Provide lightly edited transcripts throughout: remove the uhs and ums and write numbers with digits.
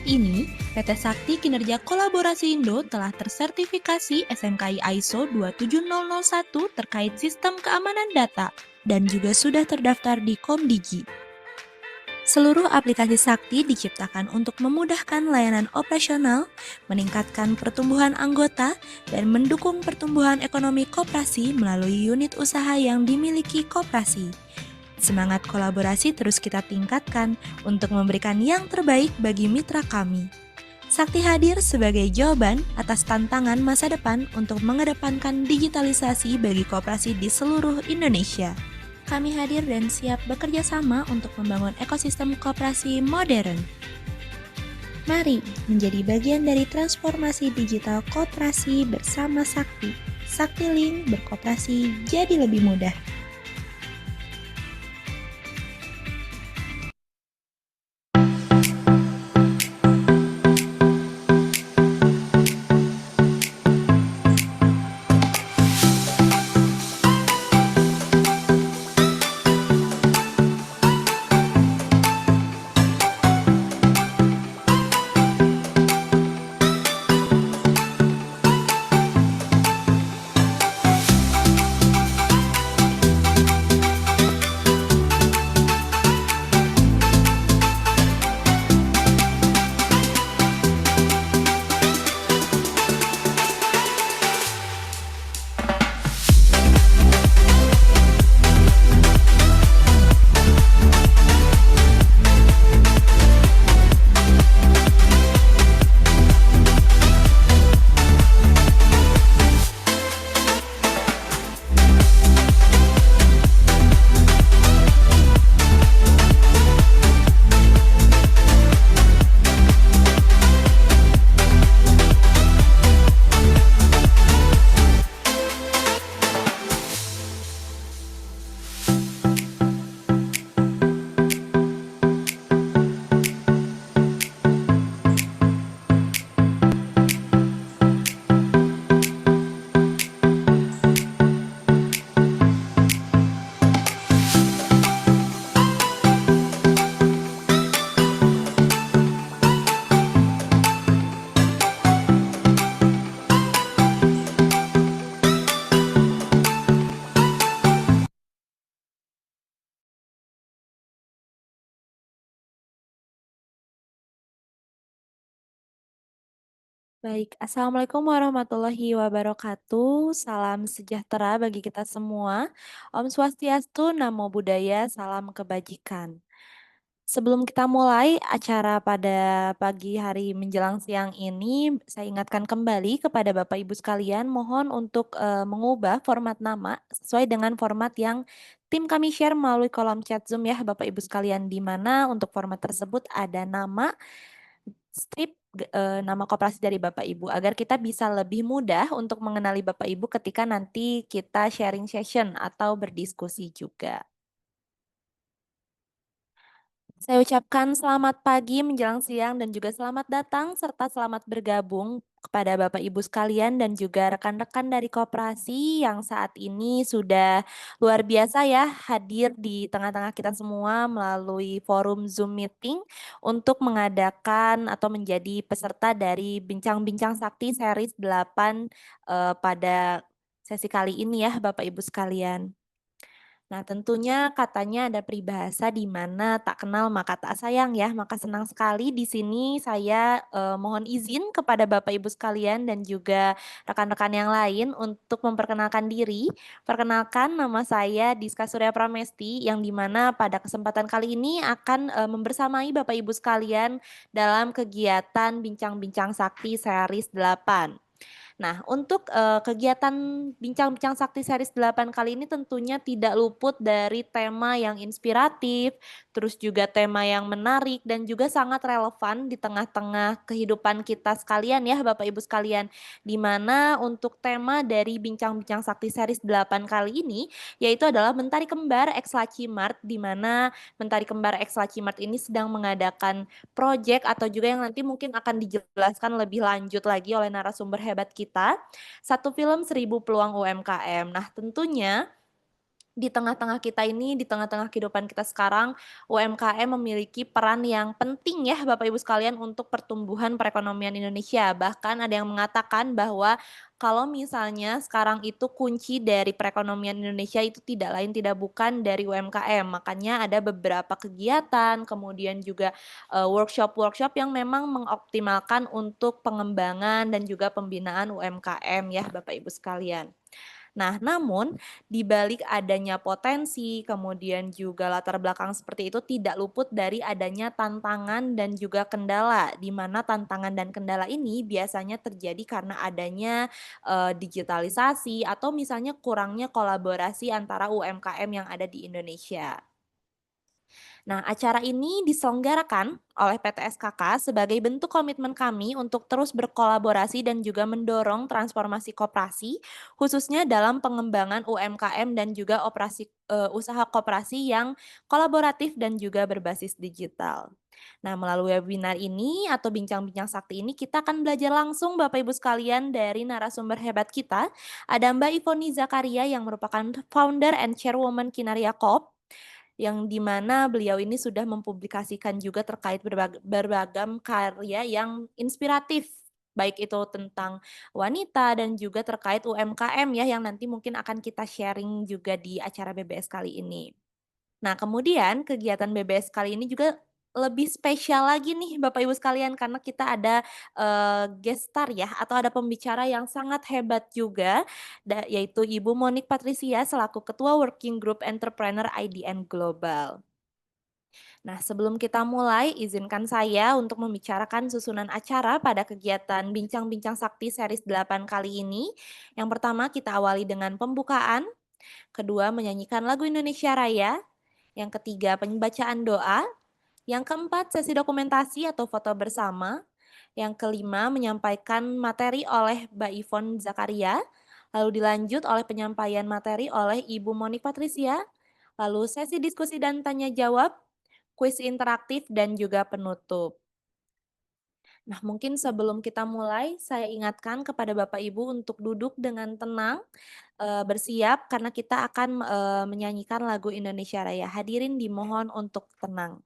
ini, PT Sakti Kinerja Kolaborasi Indo telah tersertifikasi SMKI ISO 27001 terkait sistem keamanan data dan juga sudah terdaftar di Komdigi. Seluruh aplikasi Sakti diciptakan untuk memudahkan layanan operasional, meningkatkan pertumbuhan anggota, dan mendukung pertumbuhan ekonomi koperasi melalui unit usaha yang dimiliki koperasi. Semangat kolaborasi terus kita tingkatkan untuk memberikan yang terbaik bagi mitra kami. Sakti hadir sebagai jawaban atas tantangan masa depan untuk mengedepankan digitalisasi bagi koperasi di seluruh Indonesia. Kami hadir dan siap bekerja sama untuk membangun ekosistem koperasi modern. Mari menjadi bagian dari transformasi digital koperasi bersama Sakti. Sakti Link berkoperasi jadi lebih mudah. Baik, Assalamualaikum warahmatullahi wabarakatuh. Salam sejahtera bagi kita semua. Om Swastiastu, Namo Buddhaya, salam kebajikan. Sebelum kita mulai acara pada pagi hari menjelang siang ini, saya ingatkan kembali kepada Bapak Ibu sekalian, mohon untuk mengubah format nama sesuai dengan format yang tim kami share melalui kolom chat Zoom ya Bapak Ibu sekalian, di mana untuk format tersebut ada nama, nama koperasi dari Bapak Ibu, agar kita bisa lebih mudah untuk mengenali Bapak Ibu ketika nanti kita sharing session atau berdiskusi juga. Saya ucapkan selamat pagi menjelang siang dan juga selamat datang serta selamat bergabung kepada Bapak Ibu sekalian dan juga rekan-rekan dari koperasi yang saat ini sudah luar biasa ya hadir di tengah-tengah kita semua melalui forum Zoom meeting untuk mengadakan atau menjadi peserta dari Bincang-Bincang Sakti series 8 pada sesi kali ini ya Bapak Ibu sekalian. Nah, tentunya katanya ada peribahasa di mana tak kenal maka tak sayang ya. Maka senang sekali di sini saya mohon izin kepada Bapak Ibu sekalian dan juga rekan-rekan yang lain untuk memperkenalkan diri. Perkenalkan, nama saya Diska Surya Pramesti yang di mana pada kesempatan kali ini akan membersamai Bapak Ibu sekalian dalam kegiatan Bincang-Bincang Sakti series 8. Nah, untuk kegiatan Bincang-Bincang Sakti series 8 kali ini tentunya tidak luput dari tema yang inspiratif, terus juga tema yang menarik dan juga sangat relevan di tengah-tengah kehidupan kita sekalian ya Bapak Ibu sekalian. Di mana untuk tema dari Bincang-Bincang Sakti series 8 kali ini yaitu adalah Mentari Kembar X Laci Mart, di mana Mentari Kembar X Laci Mart ini sedang mengadakan project atau juga yang nanti mungkin akan dijelaskan lebih lanjut lagi oleh narasumber hebat kita, Satu Film 1000 Peluang UMKM. Nah, tentunya Di tengah-tengah kita ini, di tengah-tengah kehidupan kita sekarang, UMKM memiliki peran yang penting ya Bapak Ibu sekalian untuk pertumbuhan perekonomian Indonesia. Bahkan ada yang mengatakan bahwa kalau misalnya sekarang itu kunci dari perekonomian Indonesia itu tidak lain tidak bukan dari UMKM. Makanya ada beberapa kegiatan, kemudian juga workshop-workshop yang memang mengoptimalkan untuk pengembangan dan juga pembinaan UMKM ya Bapak Ibu sekalian. Nah, namun di balik adanya potensi, kemudian juga latar belakang seperti itu tidak luput dari adanya tantangan dan juga kendala, di mana tantangan dan kendala ini biasanya terjadi karena adanya digitalisasi atau misalnya kurangnya kolaborasi antara UMKM yang ada di Indonesia. Nah, acara ini diselenggarakan oleh PT SKK sebagai bentuk komitmen kami untuk terus berkolaborasi dan juga mendorong transformasi koperasi, khususnya dalam pengembangan UMKM dan juga usaha koperasi yang kolaboratif dan juga berbasis digital. Nah, melalui webinar ini atau bincang-bincang sakti ini kita akan belajar langsung Bapak Ibu sekalian dari narasumber hebat kita. Ada Mbak Ivoni Zakaria yang merupakan founder and chairwoman Kinaria Coop yang di mana beliau ini sudah mempublikasikan juga terkait beragam karya yang inspiratif, baik itu tentang wanita dan juga terkait UMKM ya yang nanti mungkin akan kita sharing juga di acara BBS kali ini. Nah, kemudian kegiatan BBS kali ini juga lebih spesial lagi nih Bapak Ibu sekalian karena kita ada, guest star ya atau ada pembicara yang sangat hebat juga yaitu Ibu Monik Patricia selaku Ketua Working Group Entrepreneur IDN Global. Nah, sebelum kita mulai, izinkan saya untuk membicarakan susunan acara pada kegiatan Bincang-Bincang Sakti series 8 kali ini. Yang pertama kita awali dengan pembukaan, kedua menyanyikan lagu Indonesia Raya, yang ketiga pembacaan doa, yang keempat sesi dokumentasi atau foto bersama, yang kelima menyampaikan materi oleh Mbak Ivon Zakaria, lalu dilanjut oleh penyampaian materi oleh Ibu Monik Patricia, lalu sesi diskusi dan tanya jawab, kuis interaktif dan juga penutup. Nah, mungkin sebelum kita mulai, saya ingatkan kepada Bapak Ibu untuk duduk dengan tenang, bersiap karena kita akan, menyanyikan lagu Indonesia Raya. Hadirin dimohon untuk tenang.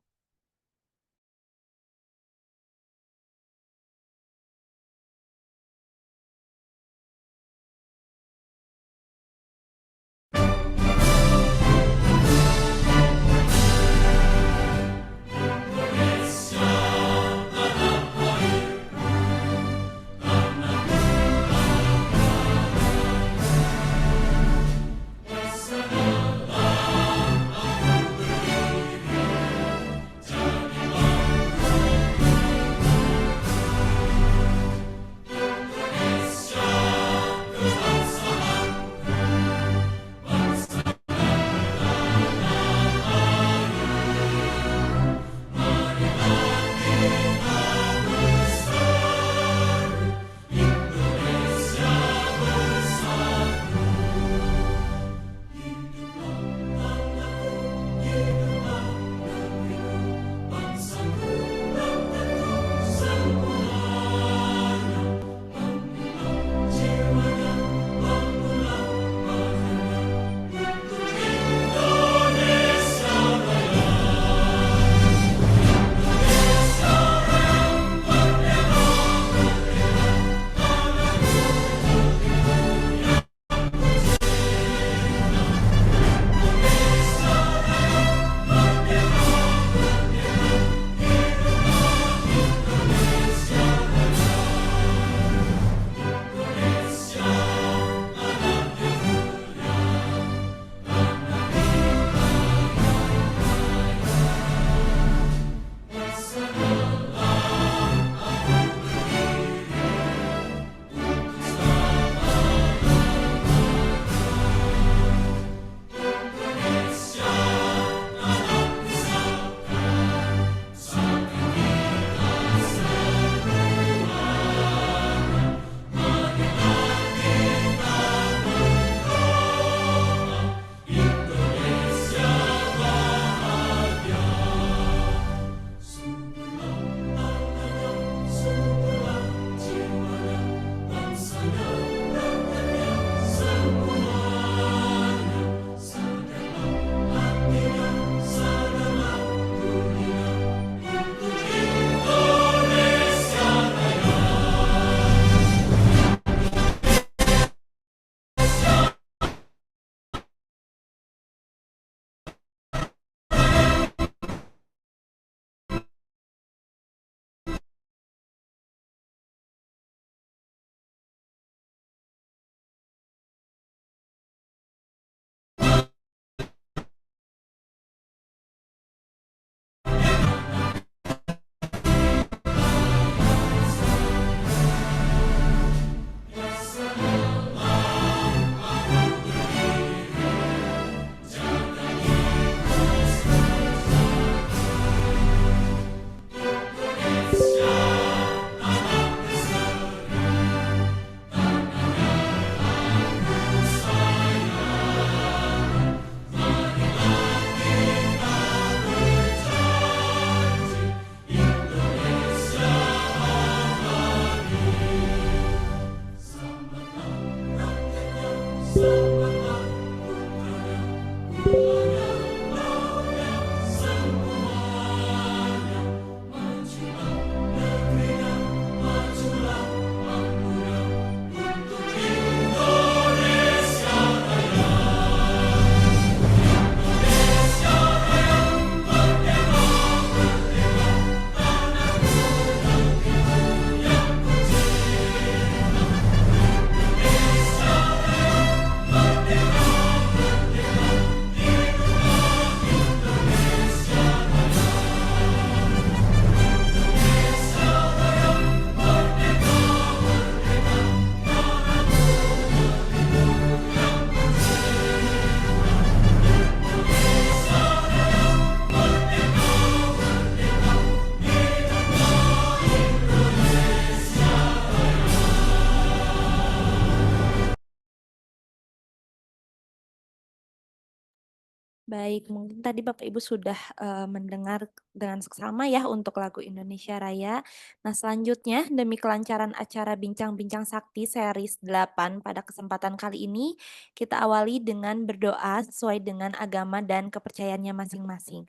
Baik, mungkin tadi Bapak Ibu sudah, mendengar dengan seksama ya untuk lagu Indonesia Raya. Nah, selanjutnya demi kelancaran acara Bincang-Bincang Sakti series 8 pada kesempatan kali ini, kita awali dengan berdoa sesuai dengan agama dan kepercayaannya masing-masing.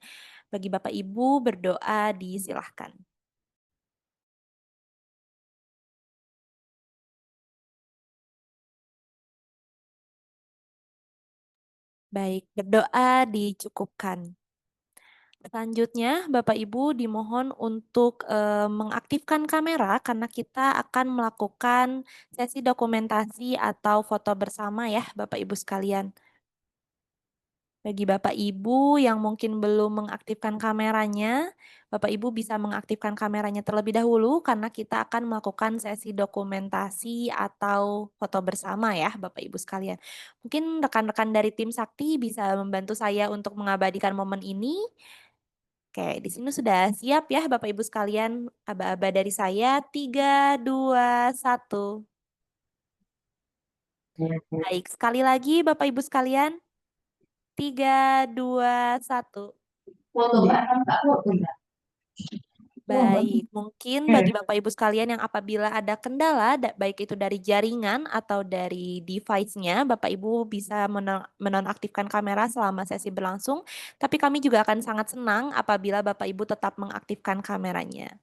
Bagi Bapak Ibu, berdoa disilahkan. Baik, berdoa dicukupkan. Selanjutnya, Bapak Ibu dimohon untuk, mengaktifkan kamera karena kita akan melakukan sesi dokumentasi atau foto bersama ya, Bapak Ibu sekalian. Bagi Bapak Ibu yang mungkin belum mengaktifkan kameranya, Bapak Ibu bisa mengaktifkan kameranya terlebih dahulu karena kita akan melakukan sesi dokumentasi atau foto bersama ya, Bapak Ibu sekalian. Mungkin rekan-rekan dari tim Sakti bisa membantu saya untuk mengabadikan momen ini. Oke, di sini sudah siap ya Bapak Ibu sekalian, aba-aba dari saya, 3, 2, 1. Baik, sekali lagi Bapak Ibu sekalian, 3, 2, 1. Baik, mungkin bagi Bapak Ibu sekalian yang apabila ada kendala, baik itu dari jaringan atau dari device-nya, Bapak Ibu bisa menonaktifkan kamera selama sesi berlangsung, tapi kami juga akan sangat senang apabila Bapak Ibu tetap mengaktifkan kameranya.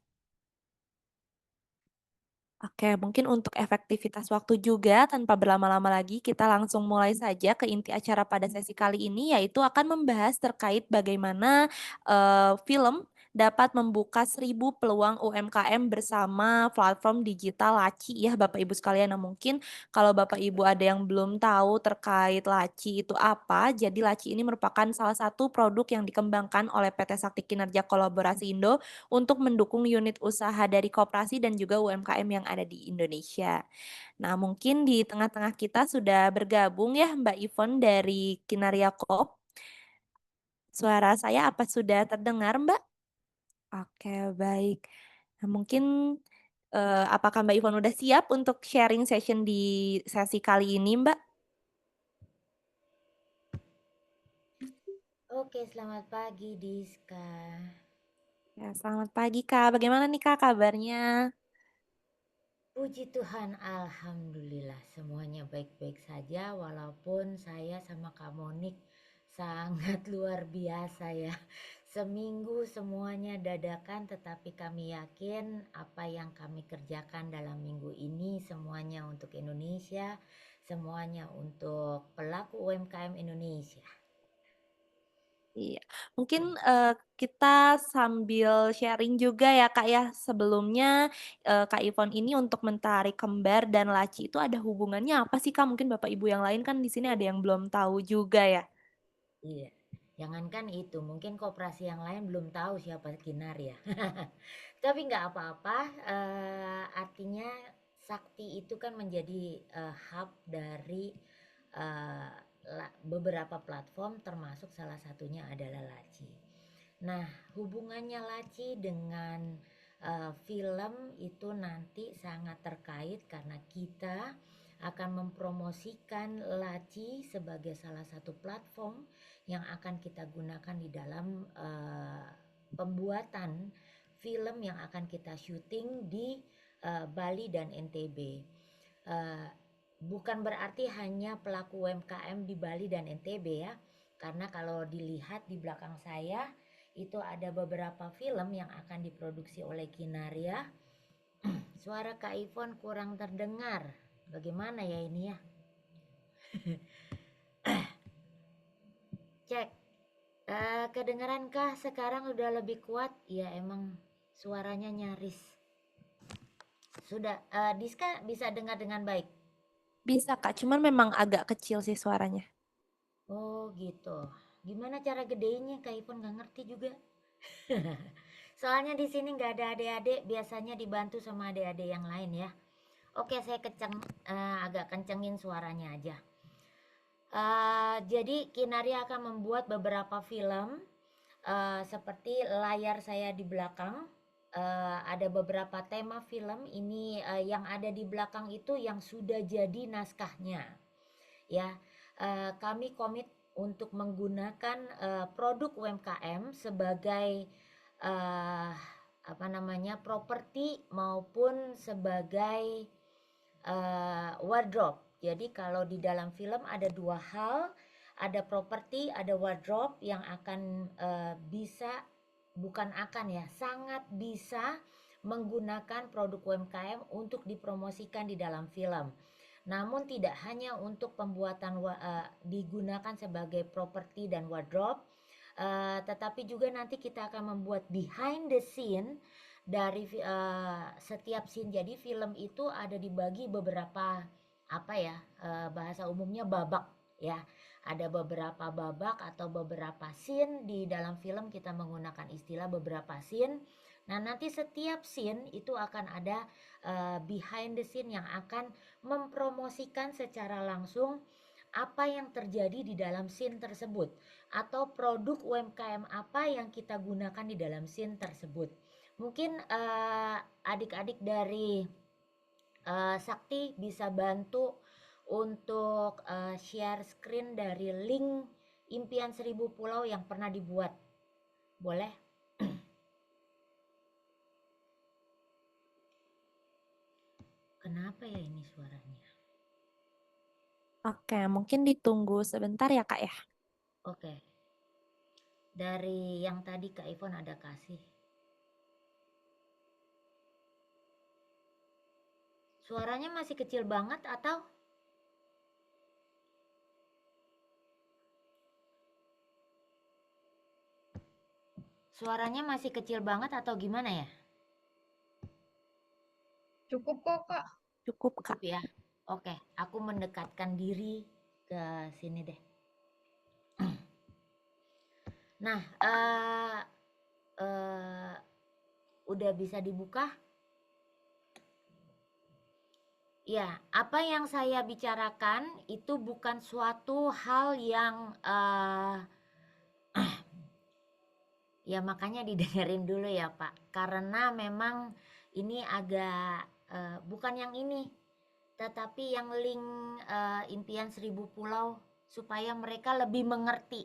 Oke, mungkin untuk efektivitas waktu juga tanpa berlama-lama lagi, kita langsung mulai saja ke inti acara pada sesi kali ini, yaitu akan membahas terkait bagaimana film dapat membuka 1.000 peluang UMKM bersama platform digital Laci ya Bapak Ibu sekalian. Nah mungkin kalau Bapak Ibu ada yang belum tahu terkait Laci itu apa, jadi Laci ini merupakan salah satu produk yang dikembangkan oleh PT Sakti Kinerja Kolaborasi Indo untuk mendukung unit usaha dari koperasi dan juga UMKM yang ada di Indonesia. Nah, mungkin di tengah-tengah kita sudah bergabung ya Mbak Ivon dari Kinaria Coop. Suara saya apa sudah terdengar, Mbak? Oke, baik. Nah, mungkin apakah Mbak Ivon udah siap untuk sharing session di sesi kali ini, Mbak? Oke, selamat pagi Diska. Ya, selamat pagi Kak. Bagaimana nih Kak kabarnya? Puji Tuhan, alhamdulillah semuanya baik-baik saja walaupun saya sama Kak Monik sangat luar biasa ya. Seminggu semuanya dadakan tetapi kami yakin apa yang kami kerjakan dalam minggu ini semuanya untuk Indonesia, semuanya untuk pelaku UMKM Indonesia. Iya, mungkin, kita sambil sharing juga ya, Kak, ya. Sebelumnya, Kak Ivon ini untuk mentari kembar dan laci itu ada hubungannya apa sih, Kak? Mungkin Bapak Ibu yang lain kan di sini ada yang belum tahu juga ya. Iya, jangankan itu, mungkin koperasi yang lain belum tahu siapa Kinar ya. Tapi nggak apa-apa, artinya Sakti itu kan menjadi hub dari eh, beberapa platform termasuk salah satunya adalah Laci. Nah, hubungannya Laci dengan film itu nanti sangat terkait karena kita akan mempromosikan Laci sebagai salah satu platform yang akan kita gunakan di dalam pembuatan film yang akan kita syuting di Bali dan NTB. Uh, Bukan berarti hanya pelaku UMKM di Bali dan NTB ya, karena kalau dilihat di belakang saya itu ada beberapa film yang akan diproduksi oleh Kinaria. Suara Kak Ivon kurang terdengar. Bagaimana ya ini ya? Cek. Kedengeran sekarang udah lebih kuat? Ya emang suaranya nyaris. Sudah, Diska bisa dengar dengan baik? Bisa, Kak, cuman memang agak kecil sih suaranya. Oh gitu. Gimana cara gedeinnya Kak Ivon nggak ngerti juga. Soalnya di sini nggak ada adik-adik, biasanya dibantu sama adik-adik yang lain ya. Oke, saya agak kencengin suaranya aja. Jadi Kinari akan membuat beberapa film seperti layar saya di belakang. Ada beberapa tema film ini yang ada di belakang itu yang sudah jadi naskahnya. Ya, kami komit untuk menggunakan produk UMKM sebagai uh, apa namanya properti maupun sebagai wardrobe. Jadi kalau di dalam film ada dua hal, ada properti, ada wardrobe yang akan bisa, bukan akan ya, sangat bisa menggunakan produk UMKM untuk dipromosikan di dalam film. Namun tidak hanya untuk pembuatan digunakan sebagai properti dan wardrobe, tetapi juga nanti kita akan membuat behind the scene dari setiap scene. Jadi film itu ada dibagi beberapa apa ya, bahasa umumnya babak ya. Ada beberapa babak atau beberapa scene di dalam film, kita menggunakan istilah beberapa scene. Nah, nanti setiap scene itu akan ada behind the scene yang akan mempromosikan secara langsung apa yang terjadi di dalam scene tersebut atau produk UMKM apa yang kita gunakan di dalam scene tersebut. Mungkin adik-adik dari Sakti bisa bantu untuk share screen dari link Impian Seribu Pulau yang pernah dibuat. Boleh? Kenapa ya ini suaranya? Oke, mungkin ditunggu sebentar ya Kak ya. Oke. Dari yang tadi Kak Ivon ada kasih. Suaranya masih kecil banget atau? Suaranya masih kecil banget atau gimana ya? Cukup kok, Kak. Cukup Cukup Kak. ya. Oke, aku mendekatkan diri ke sini deh. Nah, udah bisa dibuka? Ya, apa yang saya bicarakan itu bukan suatu hal yang ya makanya didengerin dulu ya Pak. Karena memang ini agak bukan yang ini, tetapi yang link Impian Seribu Pulau supaya mereka lebih mengerti.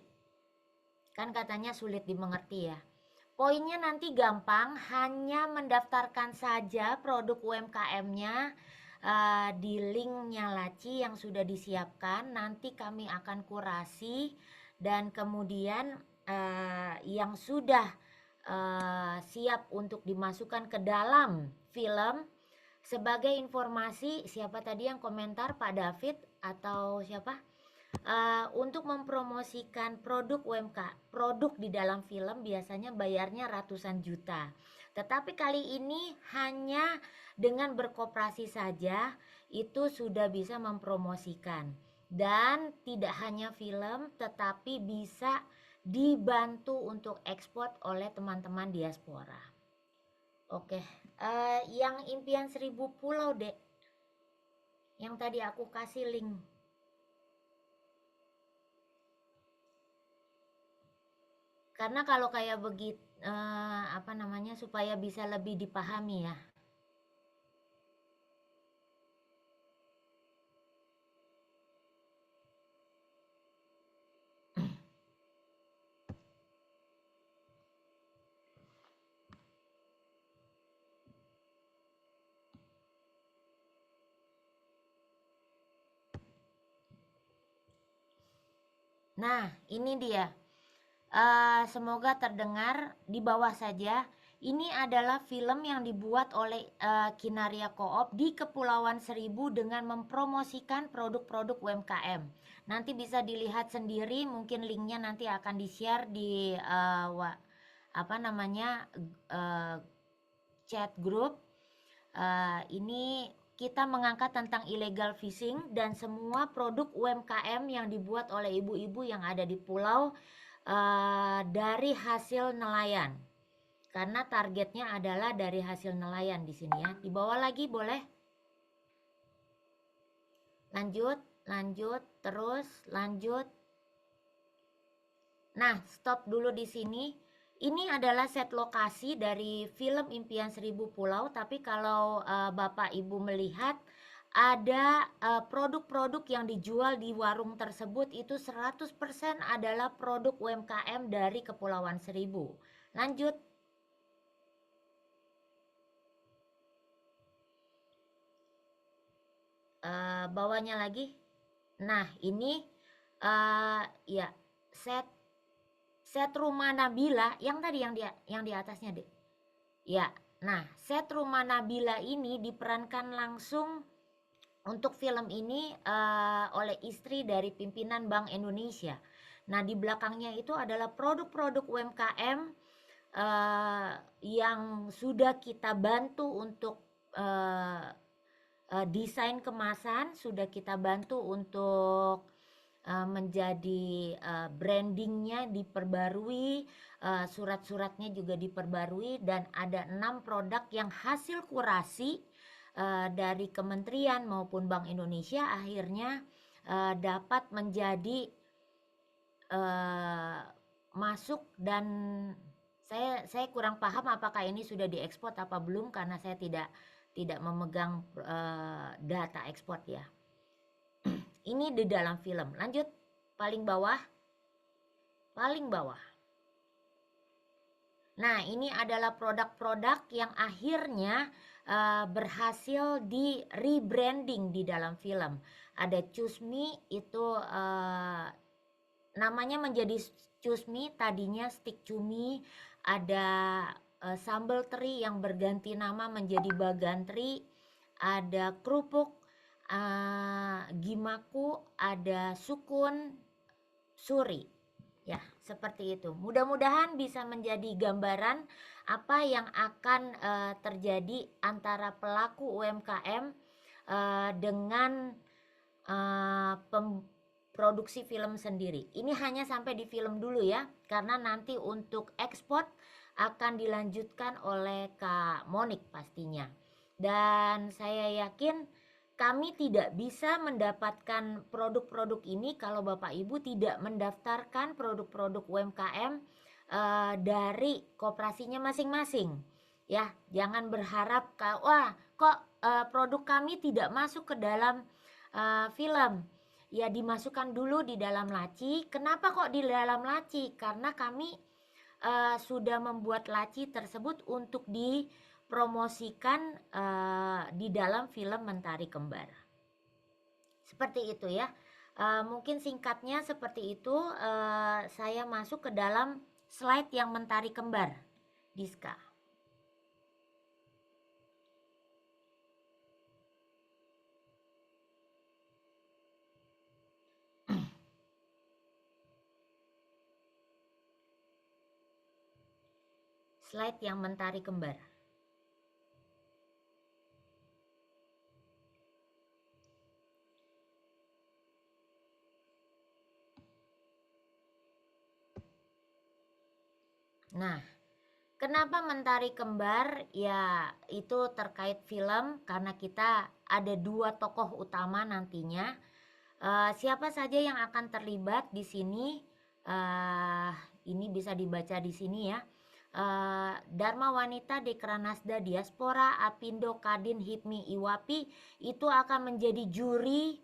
Kan katanya sulit dimengerti ya. Poinnya nanti gampang, hanya mendaftarkan saja produk UMKM-nya di linknya Laci yang sudah disiapkan. Nanti kami akan kurasi dan kemudian yang sudah siap untuk dimasukkan ke dalam film. Sebagai informasi, siapa tadi yang komentar, Pak David atau siapa? Untuk mempromosikan produk produk di dalam film biasanya bayarnya ratusan juta. Tetapi kali ini hanya dengan berkoperasi saja itu sudah bisa mempromosikan. Dan tidak hanya film, tetapi bisa dibantu untuk ekspor oleh teman-teman diaspora. Oke, yang Impian Seribu Pulau, Dek. Yang tadi aku kasih link. Karena kalau kayak begitu apa namanya, supaya bisa lebih dipahami ya. Nah, ini dia. Semoga terdengar di bawah saja. Ini adalah film yang dibuat oleh Kinaria Coop di Kepulauan Seribu dengan mempromosikan produk-produk UMKM. Nanti bisa dilihat sendiri, mungkin linknya nanti akan di-share di apa namanya chat group. Ini kita mengangkat tentang illegal fishing dan semua produk UMKM yang dibuat oleh ibu-ibu yang ada di pulau dari hasil nelayan. Karena targetnya adalah dari hasil nelayan di sini ya. Di bawah lagi boleh? Lanjut, lanjut, terus lanjut. Nah, stop dulu di sini. Ini adalah set lokasi dari film Impian Seribu Pulau, tapi kalau Bapak Ibu melihat ada produk-produk yang dijual di warung tersebut itu 100% adalah produk UMKM dari Kepulauan Seribu. Lanjut. Bawahnya lagi. Nah, ini ya set set rumah Nabila yang tadi yang di atasnya, Dek. Ya. Nah, set rumah Nabila ini diperankan langsung untuk film ini oleh istri dari pimpinan Bank Indonesia. Nah, di belakangnya itu adalah produk-produk UMKM yang sudah kita bantu untuk uh, desain kemasan, sudah kita bantu untuk menjadi brandingnya diperbarui, surat-suratnya juga diperbarui, dan ada 6 produk yang hasil kurasi dari kementerian maupun Bank Indonesia akhirnya dapat menjadi masuk. Dan saya kurang paham apakah ini sudah diekspor apa belum karena saya tidak memegang data ekspor ya. Ini di dalam film. Lanjut, paling bawah. Paling bawah. Nah, ini adalah produk-produk yang akhirnya berhasil di rebranding di dalam film. Ada Cusmi itu namanya menjadi Cusmi, tadinya Stick Cumi. Ada sambal teri yang berganti nama menjadi Bagantri. Ada kerupuk Gimaku, ada Sukun, Suri. Ya, seperti itu. Mudah-mudahan bisa menjadi gambaran apa yang akan terjadi antara pelaku UMKM dengan produksi film sendiri. Ini hanya sampai di film dulu ya, karena nanti untuk ekspor akan dilanjutkan oleh Kak Monik pastinya. Dan saya yakin kami tidak bisa mendapatkan produk-produk ini kalau Bapak Ibu tidak mendaftarkan produk-produk UMKM dari koperasinya masing-masing. Ya, jangan berharap wah kok produk kami tidak masuk ke dalam film. Ya, dimasukkan dulu di dalam laci. Kenapa kok di dalam laci? Karena kami sudah membuat laci tersebut untuk dipromosikan di dalam film Mentari Kembar. Seperti itu ya. Mungkin singkatnya seperti itu. Saya masuk ke dalam slide yang Mentari Kembar, Diska. Slide yang Mentari Kembar. Nah, kenapa Mentari Kembar? Ya, itu terkait film karena kita ada 2 tokoh utama nantinya. Siapa saja yang akan terlibat di sini? Ini bisa dibaca di sini ya. Dharma Wanita Dekranasda Diaspora Apindo Kadin Hipmi Iwapi itu akan menjadi juri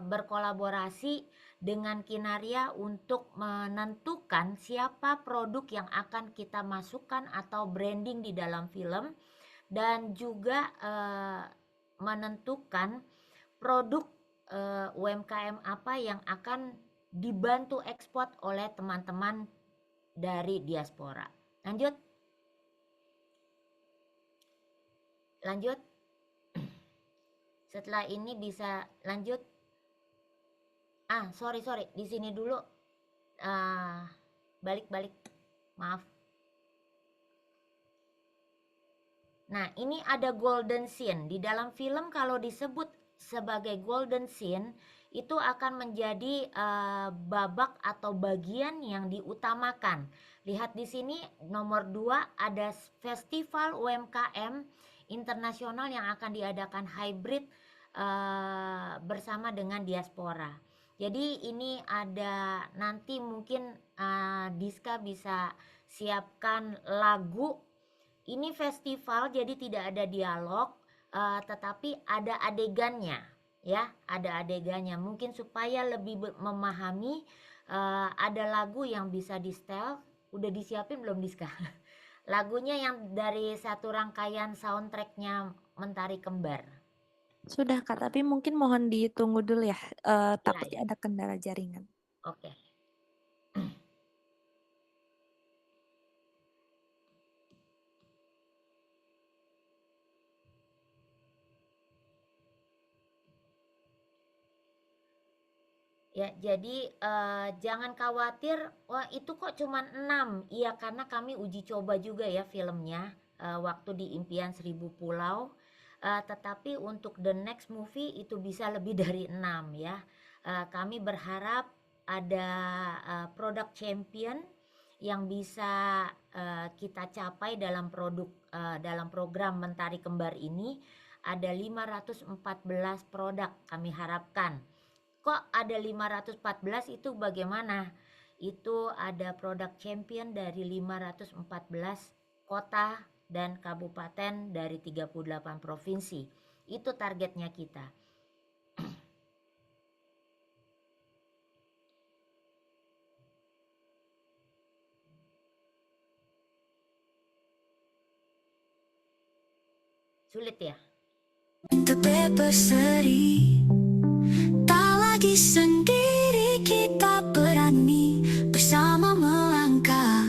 berkolaborasi dengan Kinaria untuk menentukan siapa produk yang akan kita masukkan atau branding di dalam film, dan juga menentukan produk UMKM apa yang akan dibantu ekspor oleh teman-teman dari diaspora. Lanjut. Setelah ini bisa lanjut. Sorry, di sini dulu. Balik. Maaf. Nah, ini ada golden scene. Di dalam film kalau disebut sebagai golden scene, itu akan menjadi babak atau bagian yang diutamakan. Lihat di sini nomor 2 ada festival UMKM internasional yang akan diadakan hybrid bersama dengan diaspora. Jadi ini ada nanti mungkin Diska bisa siapkan lagu. Ini festival jadi tidak ada dialog. tetapi ada adegannya, ya, ada adegannya. Mungkin supaya lebih memahami, ada lagu yang bisa di-setel, udah disiapin belum Diska? Lagunya yang dari satu rangkaian soundtracknya Mentari Kembar. Sudah Kak, tapi mungkin mohon ditunggu dulu ya, Ya, takutnya ya. ada kendala jaringan. Oke. Ya, jadi jangan khawatir, wah itu kok cuman 6. Iya, karena kami uji coba juga ya filmnya waktu di Impian Seribu Pulau. Tetapi untuk the next movie itu bisa lebih dari 6 ya. Kami berharap ada product champion yang bisa kita capai dalam dalam program Mentari Kembar ini. Ada 514 produk kami harapkan. Kok ada 514 itu bagaimana? Itu ada produk champion dari 514 kota dan kabupaten dari 38 provinsi. Itu targetnya kita. Sulit ya? Terbebas seri, tak lagi sendiri, kita berani bersama melangkah,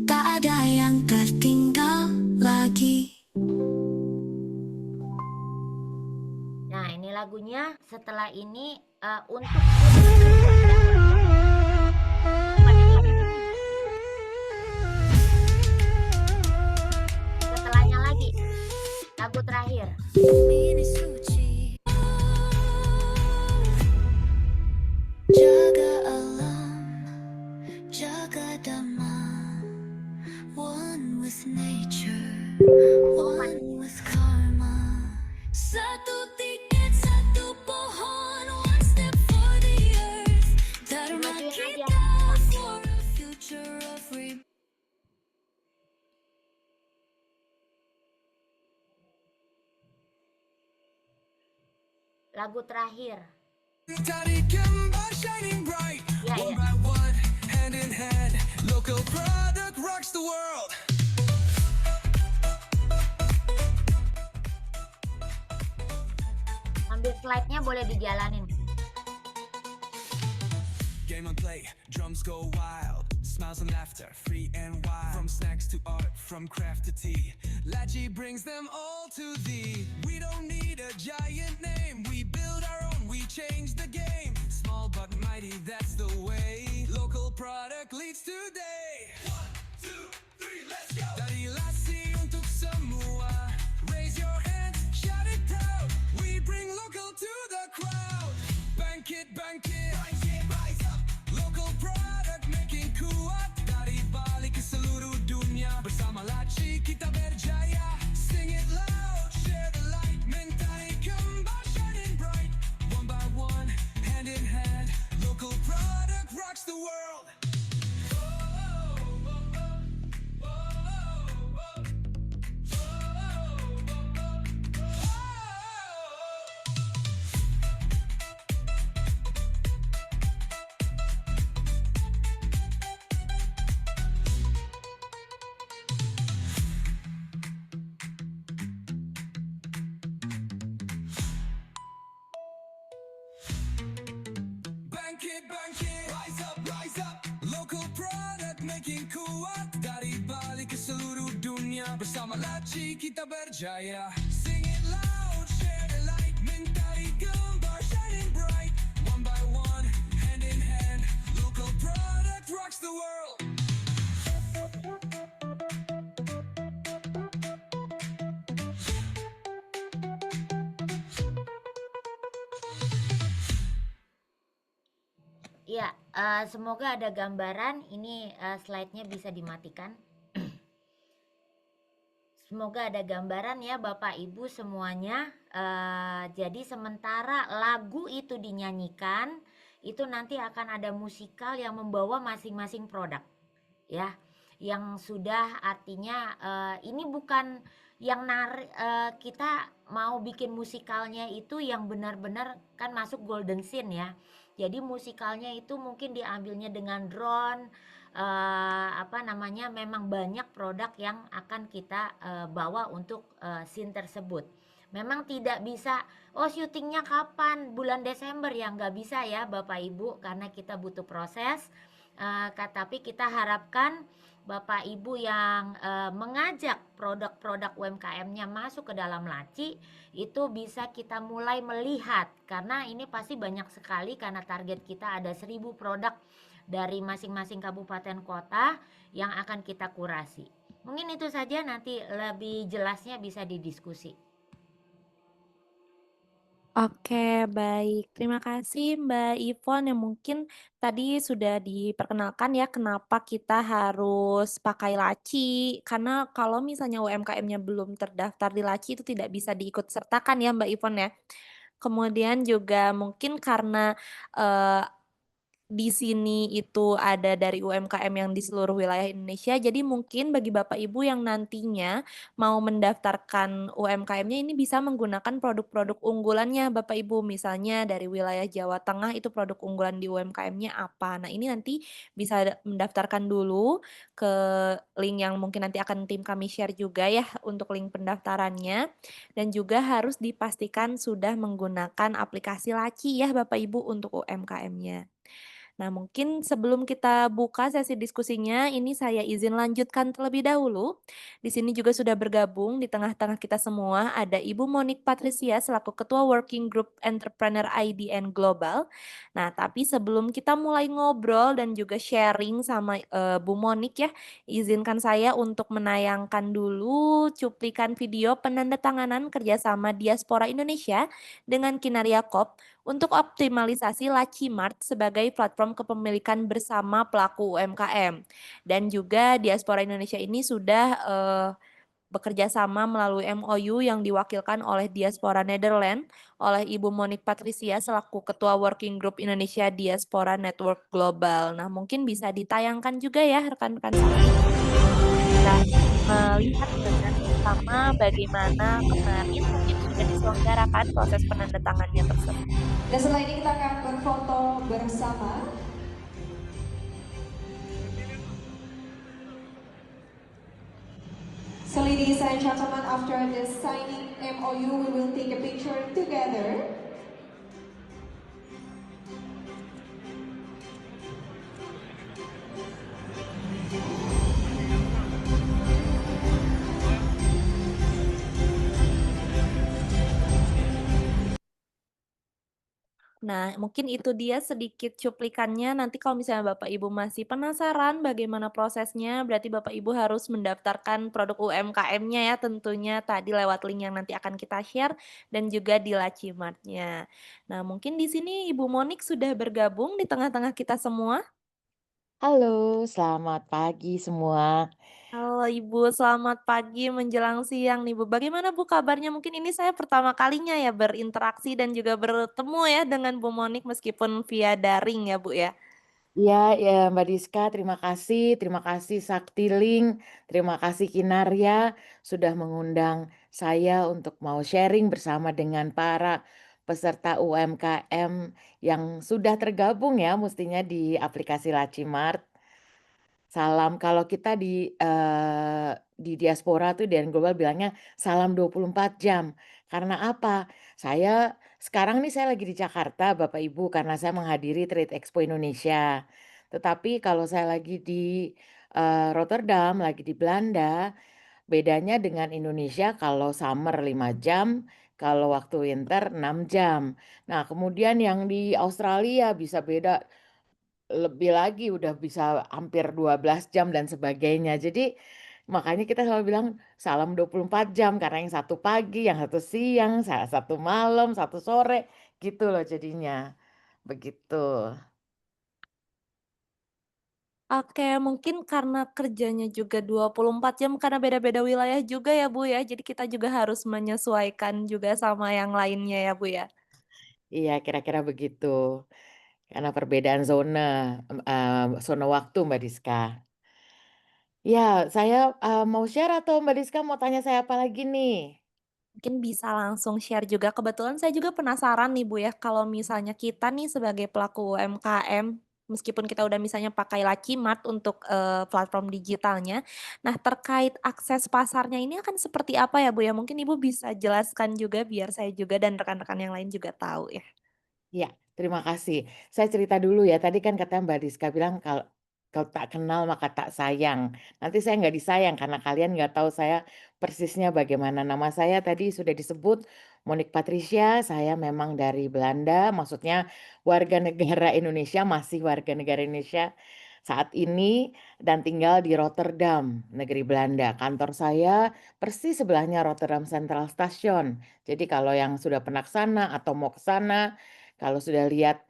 tak ada yang tertinggal lagi. Nah, ini lagunya. Setelah ini untuk setelahnya lagi lagu terakhir. Ini suci, jaga alam, jaga damai, one with nature, one with karma. Satu tiket, satu pohon, one step for the earth. Dharma Dimajuin aja. kita for a future of rebirth. Lagu terakhir. Mentari Kembar shining bright, Ya, one ya. by one, hand in hand. Local product rocks the world. Ambil slide-nya boleh dijalanin. Game and play, drums go wild. Smiles and laughter, free and wild. From snacks to art, from craft to tea, Lachi brings them all to thee. We don't need a giant name, we build our own, we change the game. Small but mighty, that's the way. Local product leads today. 1, 2, 3, let's go. Dari Lassi untuk semua. Raise your hands, shout it proud. We bring local to the crowd. Bangkit, bangkit, rise up. Local product making kuat. Dari Bali ke seluruh dunia. Bersama Lachi kita berjaya. Sing it loud, share the light. Mentari Kembar shining bright. One by one, hand in hand. Local product rocks the world. Bangkit, bangkit, rise up, rise up. Local product making kuat. Dari Bali ke seluruh dunia. Bersama Lachi kita berjaya. Sing it loud, share the light. Mentari Kembar shining bright. One by one, hand in hand. Local product rocks the world. Ya, semoga ada gambaran. Ini slide-nya bisa dimatikan. Semoga ada gambaran ya Bapak Ibu semuanya. Jadi sementara lagu itu dinyanyikan, itu nanti akan ada musikal yang membawa masing-masing produk. Ya, yang sudah artinya, ini bukan yang kita mau bikin musikalnya itu yang benar-benar kan masuk golden scene ya. Jadi musikalnya itu mungkin diambilnya dengan drone, apa namanya, memang banyak produk yang akan kita, bawa untuk, scene tersebut. Memang tidak bisa, "Oh syutingnya kapan? Bulan Desember," ya nggak bisa ya Bapak Ibu, karena kita butuh proses, tapi kita harapkan Bapak Ibu yang, mengajak produk-produk UMKM-nya masuk ke dalam laci, itu bisa kita mulai melihat, karena ini pasti banyak sekali karena target kita ada 1.000 produk dari masing-masing kabupaten kota yang akan kita kurasi. Mungkin itu saja, nanti lebih jelasnya bisa didiskusi. Oke, baik. Terima kasih Mbak Ivon yang mungkin tadi sudah diperkenalkan ya kenapa kita harus pakai laci. Karena kalau misalnya UMKM-nya belum terdaftar di laci itu tidak bisa diikut sertakan ya Mbak Ivon ya. Kemudian juga mungkin karena, eee di sini itu ada dari UMKM yang di seluruh wilayah Indonesia, jadi mungkin bagi Bapak Ibu yang nantinya mau mendaftarkan UMKM-nya ini bisa menggunakan produk-produk unggulannya Bapak Ibu, misalnya dari wilayah Jawa Tengah itu produk unggulan di UMKM-nya apa. Nah ini nanti bisa mendaftarkan dulu ke link yang mungkin nanti akan tim kami share juga ya untuk link pendaftarannya, dan juga harus dipastikan sudah menggunakan aplikasi Laci ya Bapak Ibu untuk UMKM-nya. Nah, mungkin sebelum kita buka sesi diskusinya, ini saya izin lanjutkan terlebih dahulu. Di sini juga sudah bergabung di tengah-tengah kita semua ada Ibu Monik Patricia selaku Ketua Working Group Entrepreneur IDN Global. Nah, tapi sebelum kita mulai ngobrol dan juga sharing sama Bu Monik ya, izinkan saya untuk menayangkan dulu cuplikan video penandatanganan kerjasama diaspora Indonesia dengan Kinaria Corp untuk optimalisasi Lacimart sebagai platform kepemilikan bersama pelaku UMKM. Dan juga diaspora Indonesia ini sudah, bekerja sama melalui MOU yang diwakilkan oleh diaspora Netherlands, oleh Ibu Monik Patricia selaku Ketua Working Group Indonesia Diaspora Network Global. Nah, mungkin bisa ditayangkan juga ya rekan-rekan sakti, bisa melihat dengan bersama bagaimana kemarin mungkin sudah diselenggarakan proses penandatangannya tersebut. Dan setelah ini kita akan berfoto bersama. So ladies and gentlemen, after the signing MOU, we will take a picture together. Nah, mungkin itu dia sedikit cuplikannya. Nanti kalau misalnya Bapak Ibu masih penasaran bagaimana prosesnya, berarti Bapak Ibu harus mendaftarkan produk UMKM-nya ya tentunya tadi lewat link yang nanti akan kita share dan juga di Lacimart-nya. Nah, mungkin di sini Ibu Monik sudah bergabung di tengah-tengah kita semua. Halo, selamat pagi semua. Halo Ibu, selamat pagi menjelang siang nih Bu. Bagaimana Bu kabarnya? Mungkin ini saya pertama kalinya ya berinteraksi dan juga bertemu ya dengan Bu Monik meskipun via daring ya Bu ya. Iya ya Mbak Diska, terima kasih Saktiling, terima kasih Kinaria sudah mengundang saya untuk mau sharing bersama dengan para peserta UMKM yang sudah tergabung ya mestinya di aplikasi Lacimart. Salam kalau kita di diaspora tuh dan global bilangnya salam 24 jam. Karena apa? Sekarang nih saya lagi di Jakarta Bapak Ibu karena saya menghadiri Trade Expo Indonesia. Tetapi kalau saya lagi di, Rotterdam, lagi di Belanda, bedanya dengan Indonesia kalau summer 5 jam, kalau waktu winter 6 jam. Nah kemudian yang di Australia bisa beda lebih lagi, udah bisa hampir 12 jam dan sebagainya. Jadi, makanya kita selalu bilang salam 24 jam, karena yang satu pagi, yang satu siang, satu malam, satu sore, gitu loh jadinya. Begitu. Oke, mungkin karena kerjanya juga 24 jam karena beda-beda wilayah juga ya, Bu, ya. Jadi kita juga harus menyesuaikan juga sama yang lainnya ya, Bu, ya. Iya, kira-kira begitu. Karena perbedaan zona waktu Mbak Diska. Ya, saya, mau share atau Mbak Rizka mau tanya saya apa lagi nih? Mungkin bisa langsung share juga, kebetulan saya juga penasaran nih Bu ya, kalau misalnya kita nih sebagai pelaku UMKM, meskipun kita udah misalnya pakai Lacimart untuk, platform digitalnya, nah terkait akses pasarnya ini akan seperti apa ya Bu ya? Mungkin Ibu bisa jelaskan juga biar saya juga dan rekan-rekan yang lain juga tahu ya. Iya, terima kasih. Saya cerita dulu ya, tadi kan katanya Mbak Rizka bilang kalau tak kenal maka tak sayang. Nanti saya nggak disayang karena kalian nggak tahu saya persisnya bagaimana. Nama saya tadi sudah disebut Monik Patricia, saya memang dari Belanda, maksudnya warga negara Indonesia, masih warga negara Indonesia saat ini dan tinggal di Rotterdam, negeri Belanda. Kantor saya persis sebelahnya Rotterdam Central Station. Jadi kalau yang sudah pernah ke sana atau mau ke sana, kalau sudah lihat,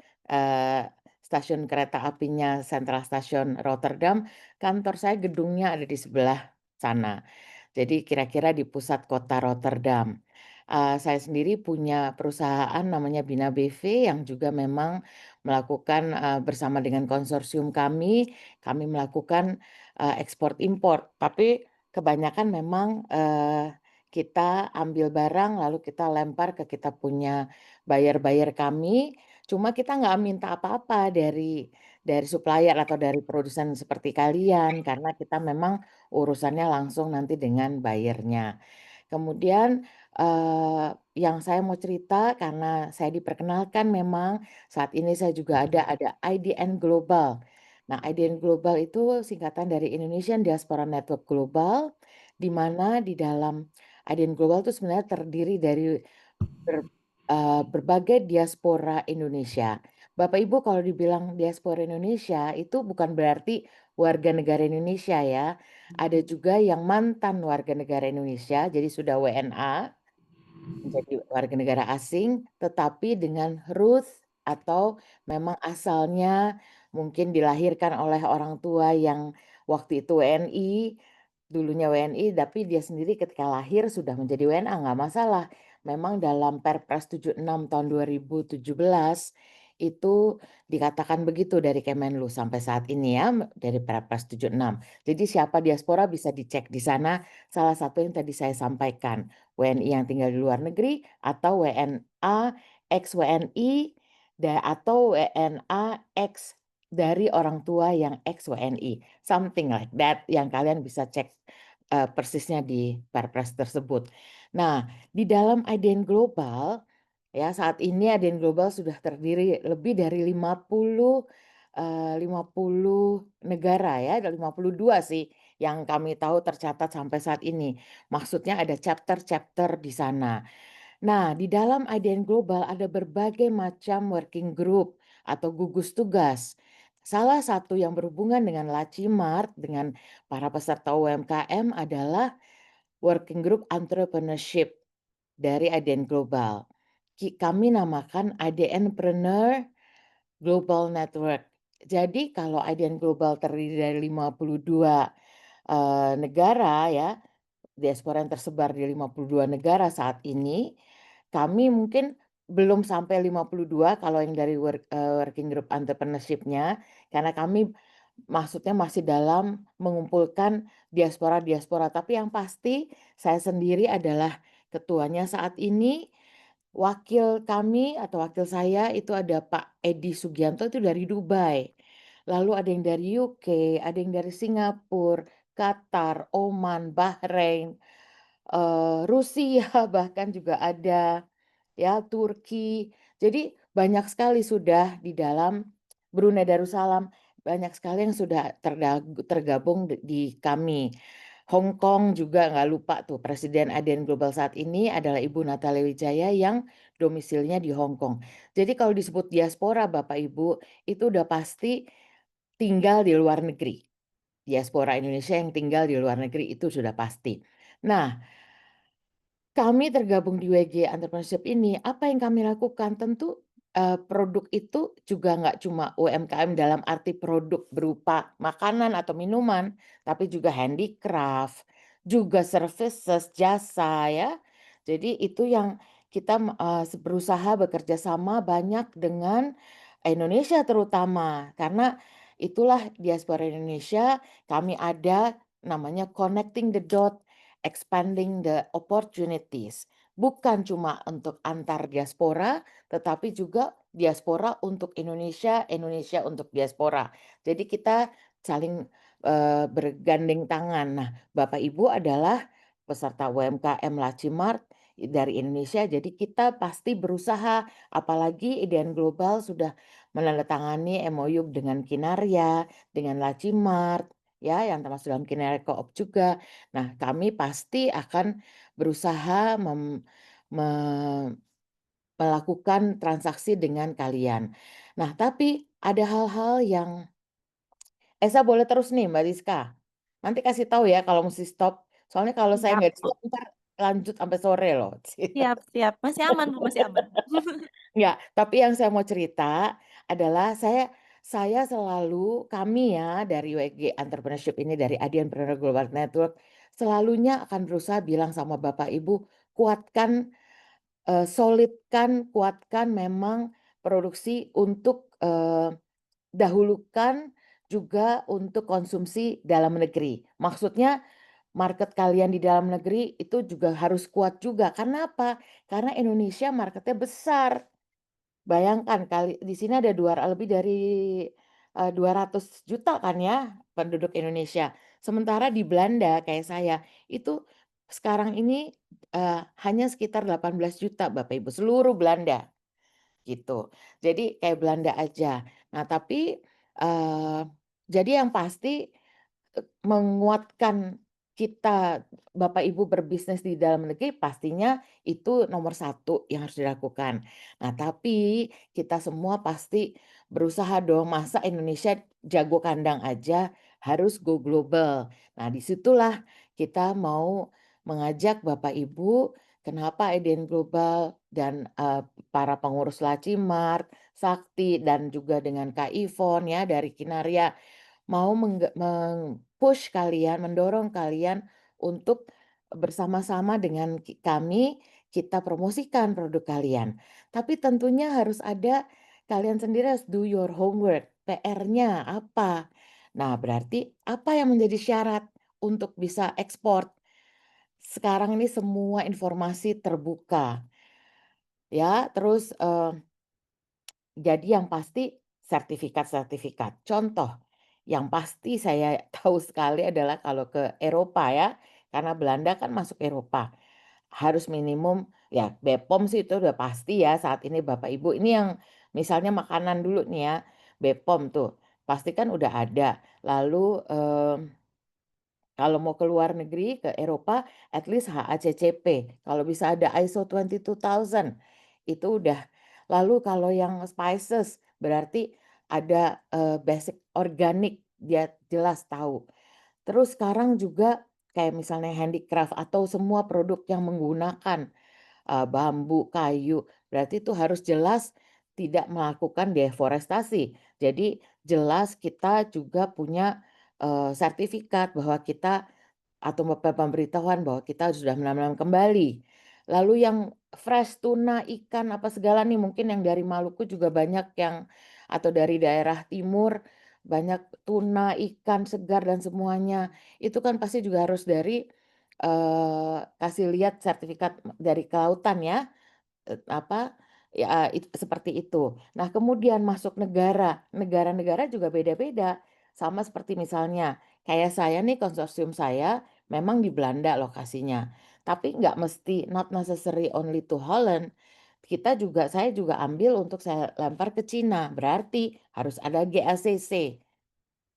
stasiun kereta apinya Central Station Rotterdam, kantor saya gedungnya ada di sebelah sana. Jadi kira-kira di pusat kota Rotterdam. Saya sendiri punya perusahaan namanya Bina BV yang juga memang melakukan, bersama dengan konsorsium kami melakukan, ekspor impor. Tapi kebanyakan memang, kita ambil barang lalu kita lempar ke kita punya buyer-buyer kami, cuma kita nggak minta apa-apa dari supplier atau dari produsen seperti kalian, karena kita memang urusannya langsung nanti dengan buyer-nya. Kemudian, yang saya mau cerita karena saya diperkenalkan memang saat ini saya juga ada IDN Global. Nah, IDN Global itu singkatan dari Indonesian Diaspora Network Global, di mana di dalam IDN Global itu sebenarnya terdiri dari ber berbagai diaspora Indonesia. Bapak Ibu kalau dibilang diaspora Indonesia itu bukan berarti warga negara Indonesia ya. Ada juga yang mantan warga negara Indonesia, jadi sudah WNA, menjadi warga negara asing, tetapi dengan roots atau memang asalnya mungkin dilahirkan oleh orang tua yang waktu itu WNI, dulunya WNI, tapi dia sendiri ketika lahir sudah menjadi WNA, nggak masalah. Memang dalam Perpres 76 tahun 2017 itu dikatakan begitu dari Kemenlu sampai saat ini ya, dari Perpres 76. Jadi siapa diaspora bisa dicek di sana, salah satu yang tadi saya sampaikan. WNI yang tinggal di luar negeri atau WNA ex WNI atau WNA ex dari orang tua yang ex WNI, something like that yang kalian bisa cek, persisnya di Perpres tersebut. Nah, di dalam IDN Global, ya saat ini IDN Global sudah terdiri lebih dari 50 negara ya, ada 52 sih yang kami tahu tercatat sampai saat ini. Maksudnya ada chapter-chapter di sana. Nah, di dalam IDN Global ada berbagai macam working group atau gugus tugas. Salah satu yang berhubungan dengan Lacimart, dengan para peserta UMKM adalah working group entrepreneurship dari IDN Global. Kami namakan IDNpreneur Global Network. Jadi kalau IDN Global terdiri dari 52 negara ya, diaspora yang tersebar di 52 negara saat ini, kami mungkin belum sampai 52 kalau yang dari working group entrepreneurship-nya, karena kami maksudnya masih dalam mengumpulkan diaspora-diaspora, tapi yang pasti saya sendiri adalah ketuanya saat ini. Wakil kami atau wakil saya itu ada Pak Edi Sugianto itu dari Dubai, lalu ada yang dari UK, ada yang dari Singapura, Qatar, Oman, Bahrain, Rusia bahkan juga ada, ya Turki. Jadi banyak sekali sudah di dalam Brunei Darussalam, banyak sekali yang sudah tergabung di kami. Hong Kong juga nggak lupa tuh presiden ADN Global saat ini adalah Ibu Natalie Wijaya yang domisilinya di Hong Kong. Jadi kalau disebut diaspora Bapak Ibu, itu udah pasti tinggal di luar negeri. Diaspora Indonesia yang tinggal di luar negeri itu sudah pasti. Nah, kami tergabung di WG Entrepreneurship ini, apa yang kami lakukan? Tentu, produk itu juga nggak cuma UMKM dalam arti produk berupa makanan atau minuman, tapi juga handicraft, juga services, jasa ya. Jadi itu yang kita, berusaha bekerja sama banyak dengan Indonesia terutama, karena itulah diaspora Indonesia, kami ada namanya connecting the dot, expanding the opportunities. Bukan cuma untuk antar diaspora, tetapi juga diaspora untuk Indonesia, Indonesia untuk diaspora. Jadi kita saling, bergandeng tangan. Nah, Bapak Ibu adalah peserta UMKM Lacimart dari Indonesia, jadi kita pasti berusaha, apalagi IDN Global sudah menandatangani MOU dengan Kinarya, dengan Lacimart, ya, yang termasuk dalam Kinarya Co-op juga. Nah, kami pasti akan berusaha me melakukan transaksi dengan kalian. Nah, tapi ada hal-hal yang Esa boleh terus nih Mbak Rizka, nanti kasih tahu ya kalau mesti stop, soalnya kalau saya Siap, nggak Bu. di-stop entar lanjut sampai sore loh. Siap siap. Masih aman, Bu, masih aman. Enggak, tapi yang saya mau cerita adalah saya selalu kami ya dari WG Entrepreneurship ini, dari Adianpreneur Global Network, selalunya akan berusaha bilang sama Bapak Ibu, kuatkan, solidkan, kuatkan memang produksi untuk, dahulukan juga untuk konsumsi dalam negeri. Maksudnya market kalian di dalam negeri itu juga harus kuat juga, karena apa? Karena Indonesia marketnya besar. Bayangkan kali di sini ada lebih dari, 200 juta kan ya penduduk Indonesia. Sementara di Belanda kayak saya, itu sekarang ini, hanya sekitar 18 juta Bapak Ibu, seluruh Belanda, gitu. Jadi kayak Belanda aja. Nah tapi, eee, jadi yang pasti menguatkan kita, Bapak Ibu berbisnis di dalam negeri pastinya itu nomor satu yang harus dilakukan. Nah, tapi kita semua pasti berusaha dong, masa Indonesia jago kandang aja, harus go global. Nah, disitulah kita mau mengajak Bapak Ibu, kenapa EDN Global dan, para pengurus Lacimart, Sakti, dan juga dengan Kak Ivon ya dari Kinarya mau meng-push kalian, mendorong kalian untuk bersama-sama dengan kami, kita promosikan produk kalian. Tapi tentunya harus ada kalian sendiri harus do your homework, PR-nya apa. Nah, berarti apa yang menjadi syarat untuk bisa ekspor? Sekarang ini semua informasi terbuka, ya. Terus, jadi yang pasti sertifikat-sertifikat. Contoh, yang pasti saya tahu sekali adalah kalau ke Eropa ya, karena Belanda kan masuk Eropa. Harus minimum ya BPOM sih itu udah pasti ya saat ini Bapak Ibu. Ini yang misalnya makanan dulu nih ya, BPOM tuh pasti kan udah ada. Lalu, kalau mau ke luar negeri, ke Eropa, at least HACCP, kalau bisa ada ISO 22000, itu udah. Lalu kalau yang spices, berarti ada, basic organik, dia jelas tahu. Terus sekarang juga kayak misalnya handicraft atau semua produk yang menggunakan bambu, kayu, berarti itu harus jelas tidak melakukan deforestasi. Jadi jelas kita juga punya, sertifikat bahwa kita atau pemberitahuan bahwa kita sudah menanam kembali. Lalu yang fresh tuna, ikan, apa segala nih mungkin yang dari Maluku juga banyak yang atau dari daerah timur, banyak tuna, ikan segar dan semuanya. Itu kan pasti juga harus dari, kasih lihat sertifikat dari kelautan ya. Apa, ya seperti itu. Nah kemudian masuk negara, negara-negara juga beda-beda. Sama seperti misalnya kayak saya nih konsorsium saya memang di Belanda lokasinya. Tapi nggak mesti, not necessary only to Holland. Saya juga ambil untuk saya lempar ke Cina, berarti harus ada GACC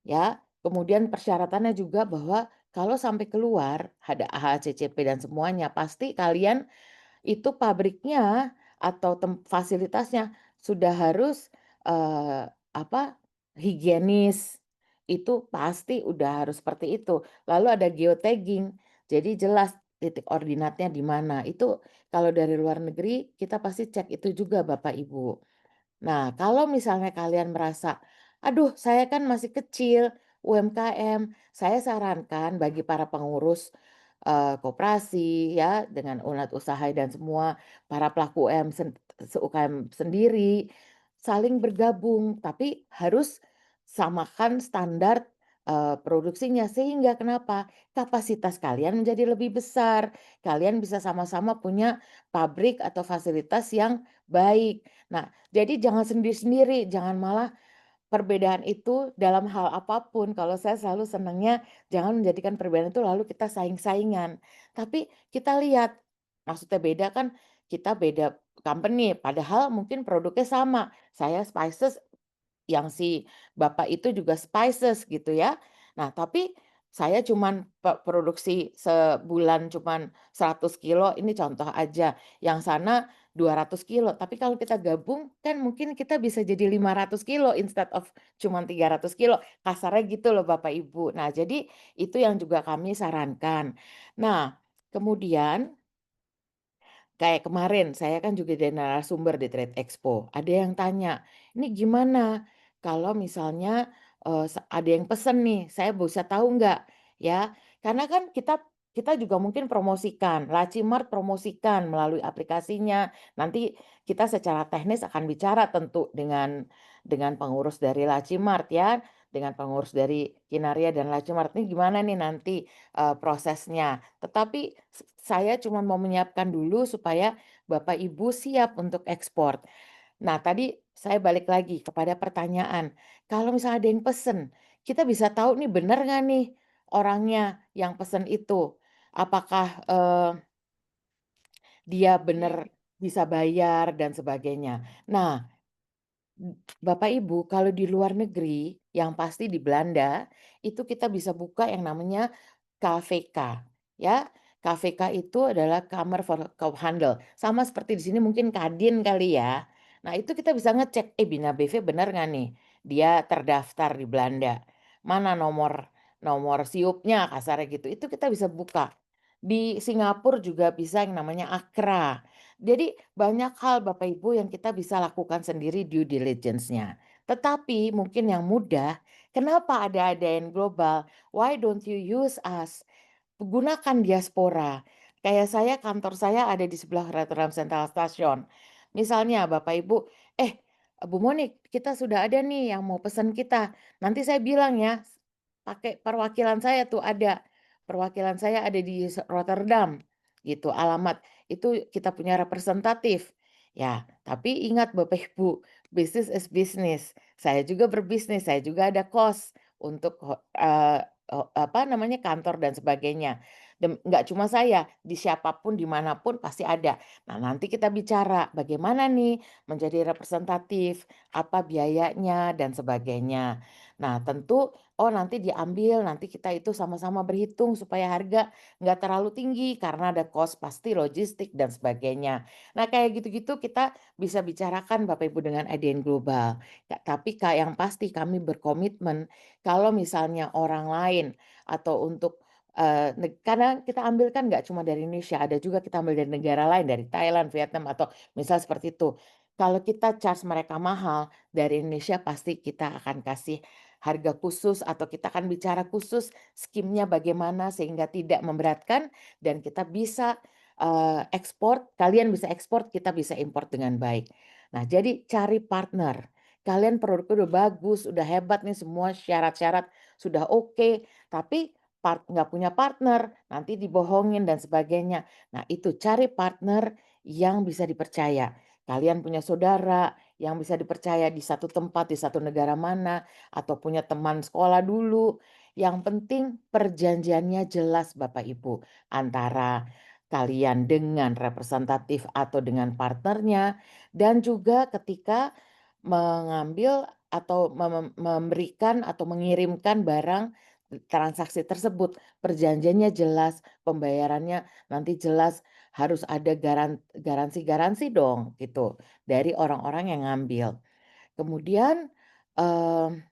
ya. Kemudian persyaratannya juga bahwa kalau sampai keluar ada AHCCP dan semuanya, pasti kalian itu pabriknya atau fasilitasnya sudah harus, apa, higienis, itu pasti udah harus seperti itu. Lalu ada geotagging, jadi jelas titik ordinatnya di mana. Itu kalau dari luar negeri kita pasti cek itu juga Bapak Ibu. Nah, kalau misalnya kalian merasa, "Aduh, saya kan masih kecil, UMKM," saya sarankan bagi para pengurus, koperasi ya, dengan unit usaha dan semua para pelaku UKM sendiri, saling bergabung, tapi harus samakan standar, produksinya. Sehingga kenapa? Kapasitas kalian menjadi lebih besar. Kalian bisa sama-sama punya pabrik atau fasilitas yang baik. Nah, jadi jangan sendiri-sendiri, jangan malah perbedaan itu dalam hal apapun, kalau saya selalu senangnya jangan menjadikan perbedaan itu lalu kita saing-saingan. Tapi kita lihat, maksudnya beda kan, kita beda company, padahal mungkin produknya sama. Saya spices, yang si bapak itu juga spices gitu ya. Nah, tapi saya cuman produksi sebulan cuman 100 kilo, ini contoh aja, yang sana 200 kilo. Tapi kalau kita gabung kan mungkin kita bisa jadi 500 kilo instead of cuman 300 kilo, kasarnya gitu loh Bapak Ibu. Nah, jadi itu yang juga kami sarankan. Nah, kemudian kayak kemarin saya kan juga jadi narasumber di Trade Expo, ada yang tanya, "Ini gimana kalau misalnya, ada yang pesen nih, saya bisa tahu nggak?" Ya, karena kan kita juga mungkin promosikan, Lacimart promosikan melalui aplikasinya, nanti kita secara teknis akan bicara tentu dengan pengurus dari Lacimart ya, dengan pengurus dari Kinaria dan Lacimart, "Ini gimana nih nanti, prosesnya?" Tetapi saya cuma mau menyiapkan dulu supaya Bapak Ibu siap untuk ekspor. Nah, tadi saya balik lagi kepada pertanyaan, kalau misalnya ada yang pesen, kita bisa tahu nih bener nggak nih orangnya yang pesen itu? Apakah, dia bener bisa bayar dan sebagainya. Nah, Bapak Ibu, kalau di luar negeri, yang pasti di Belanda, itu kita bisa buka yang namanya KVK, ya. KVK itu adalah Kamer Verkoophandel, sama seperti di sini mungkin Kadin kali ya. Nah, itu kita bisa ngecek, Bina BV benar nggak nih, dia terdaftar di Belanda. Mana nomor nomor siupnya kasarnya gitu, itu kita bisa buka. Di Singapura juga bisa yang namanya AKRA. Jadi banyak hal Bapak Ibu yang kita bisa lakukan sendiri due diligence-nya. Tetapi mungkin yang mudah, kenapa ada ADN global? Why don't you use us? Gunakan diaspora. Kayak saya, kantor saya ada di sebelah Rotterdam Central Station. Misalnya Bapak Ibu, Bu Monik, kita sudah ada nih yang mau pesan kita. Nanti saya bilang ya, pakai perwakilan saya tuh ada. Perwakilan saya ada di Rotterdam, gitu alamat. Itu kita punya representatif. Ya, tapi ingat Bapak Ibu, business is business. Saya juga berbisnis, saya juga ada cost untuk apa namanya, kantor dan sebagainya. Dan nggak cuma saya, di siapapun, dimanapun pasti ada. Nah, nanti kita bicara bagaimana nih menjadi representatif, apa biayanya dan sebagainya. Nah, tentu, nanti diambil, nanti kita itu sama-sama berhitung supaya harga nggak terlalu tinggi karena ada cost pasti logistik dan sebagainya. Nah, kayak gitu-gitu kita bisa bicarakan Bapak Ibu dengan ADN Global. Tapi yang pasti kami berkomitmen kalau misalnya orang lain atau untuk, karena kita ambil kan nggak cuma dari Indonesia, ada juga kita ambil dari negara lain, dari Thailand, Vietnam, atau misal seperti itu. Kalau kita charge mereka mahal, dari Indonesia pasti kita akan kasih harga khusus atau kita akan bicara khusus skimnya bagaimana sehingga tidak memberatkan dan kita bisa, ekspor, kalian bisa ekspor, kita bisa import dengan baik. Nah, jadi cari partner. Kalian produknya udah bagus, udah hebat nih semua syarat-syarat sudah oke, tapi nggak punya partner, nanti dibohongin dan sebagainya. Nah, itu cari partner yang bisa dipercaya. Kalian punya saudara yang bisa dipercaya di satu tempat, di satu negara mana, atau punya teman sekolah dulu. Yang penting perjanjiannya jelas Bapak Ibu, antara kalian dengan representatif atau dengan partnernya, dan juga ketika mengambil atau memberikan atau mengirimkan barang transaksi tersebut, perjanjiannya jelas, pembayarannya nanti jelas, harus ada garansi-garansi dong gitu, dari orang-orang yang ngambil. Kemudian, mmm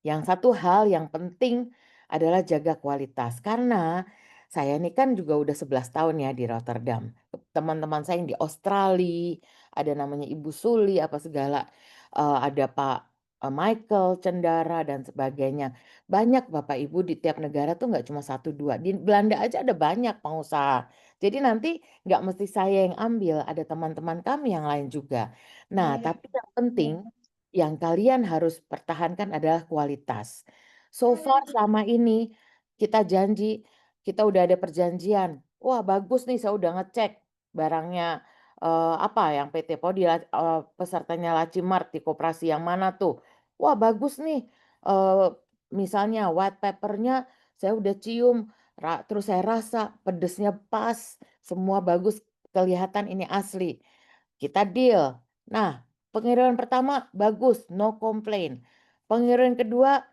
yang satu hal yang penting adalah jaga kualitas, karena saya ini kan juga udah 11 tahun ya di Rotterdam. Teman-teman saya yang di Australia, ada namanya Ibu Suli apa segala, ada Pak, Michael Cendara dan sebagainya. Banyak Bapak Ibu di tiap negara tuh nggak cuma satu 2, di Belanda aja ada banyak pengusaha. Jadi nanti nggak mesti saya yang ambil, ada teman-teman kami yang lain juga. Nah, tapi yang penting yang kalian harus pertahankan adalah kualitas. So far selama ini kita janji, kita udah ada perjanjian, wah bagus nih saya udah ngecek barangnya, apa yang PT Podi pesertanya Lacimart di koperasi yang mana tuh. Wah bagus nih, misalnya white paper-nya saya udah cium, terus saya rasa pedesnya pas, semua bagus, kelihatan ini asli. Kita deal. Nah, pengiriman pertama bagus, no complain. Pengiriman kedua,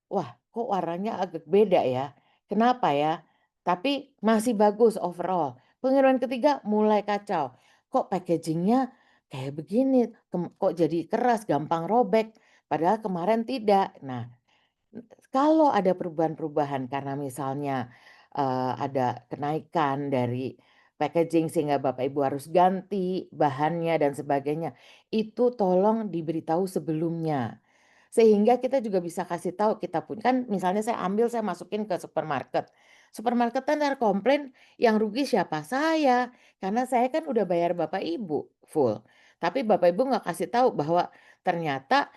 wah, kok warnanya agak beda ya? Kenapa ya? Tapi masih bagus overall. Pengiriman ketiga mulai kacau. Kok packagingnya kayak begini? Kok jadi keras, gampang robek? Padahal kemarin tidak. Nah, kalau ada perubahan-perubahan karena misalnya ada kenaikan dari packaging sehingga Bapak Ibu harus ganti bahannya dan sebagainya, itu tolong diberitahu sebelumnya. Sehingga kita juga bisa kasih tahu kita pun kan misalnya saya ambil saya masukin ke supermarket. Supermarket kan entar komplain yang rugi siapa? Saya. Karena saya kan udah bayar Bapak Ibu full. Tapi Bapak Ibu nggak kasih tahu bahwa ternyata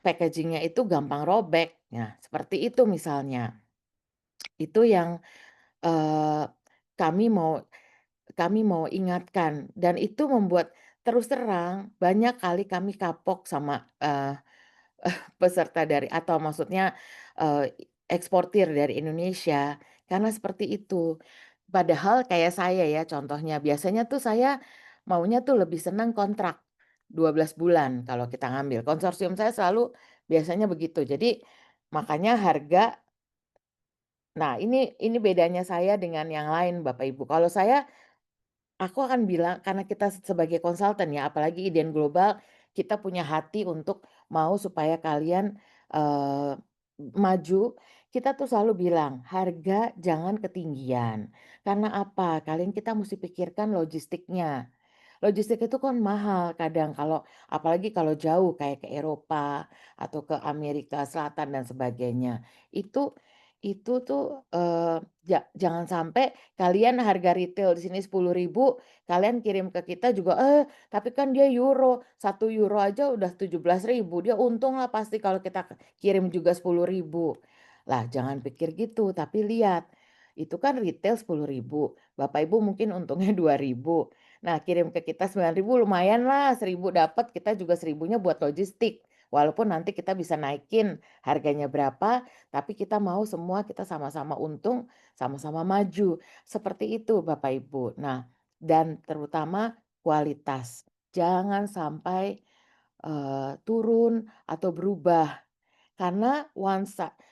packagingnya itu gampang robek. Nah, seperti itu misalnya. Itu yang, eee, kami mau kami mau ingatkan dan itu membuat terus terang banyak kali kami kapok sama, peserta dari atau maksudnya, eksportir dari Indonesia, karena seperti itu. Padahal kayak saya ya contohnya, biasanya tuh saya maunya tuh lebih senang kontrak 12 bulan kalau kita ngambil. Konsorsium saya selalu biasanya begitu. Jadi makanya harga nah ini bedanya saya dengan yang lain Bapak Ibu. Kalau saya aku akan bilang karena kita sebagai konsultan ya, apalagi Iden Global, kita punya hati untuk mau supaya kalian, maju, kita tuh selalu bilang, "Harga jangan ketinggian." Karena apa? Kalian kita mesti pikirkan logistiknya. Logistik itu kan mahal kadang kalau apalagi kalau jauh kayak ke Eropa atau ke Amerika Selatan dan sebagainya. Itu tuh, jangan sampai kalian harga retail di sini 10.000 kalian kirim ke kita juga, tapi kan dia euro, 1 euro aja udah 17.000 dia untung lah pasti kalau kita kirim juga 10.000. Lah jangan pikir gitu, tapi lihat, itu kan retail 10.000 Bapak Ibu mungkin untungnya 2.000. Nah, kirim ke kita 9.000 lumayan lah, 1.000 dapat, kita juga 1.000-nya buat logistik. Walaupun nanti kita bisa naikin harganya berapa, tapi kita mau semua kita sama-sama untung, sama-sama maju. Seperti itu Bapak Ibu. Nah, dan terutama kualitas. Jangan sampai, turun atau berubah. Karena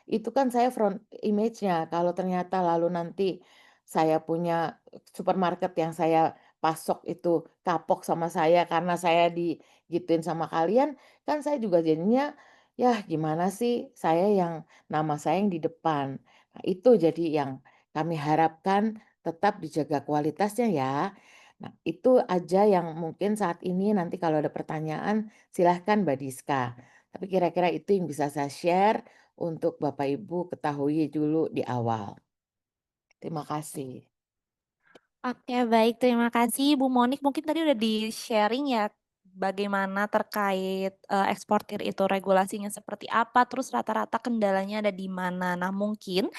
itu kan saya front image-nya, kalau ternyata lalu nanti saya punya supermarket yang saya pasok itu kapok sama saya karena saya digituin sama kalian, kan saya juga jadinya, "Yah gimana sih saya yang nama saya yang di depan." Nah itu jadi yang kami harapkan tetap dijaga kualitasnya ya. Nah itu aja yang mungkin saat ini nanti kalau ada pertanyaan silahkan Mbak Diska. Tapi kira-kira itu yang bisa saya share untuk Bapak Ibu ketahui dulu di awal. Terima kasih. Oke, baik. Terima kasih Bu Monik. Mungkin tadi udah di-sharing ya, bagaimana terkait, eksportir itu regulasinya seperti apa, terus rata-rata kendalanya ada di mana. Nah, mungkin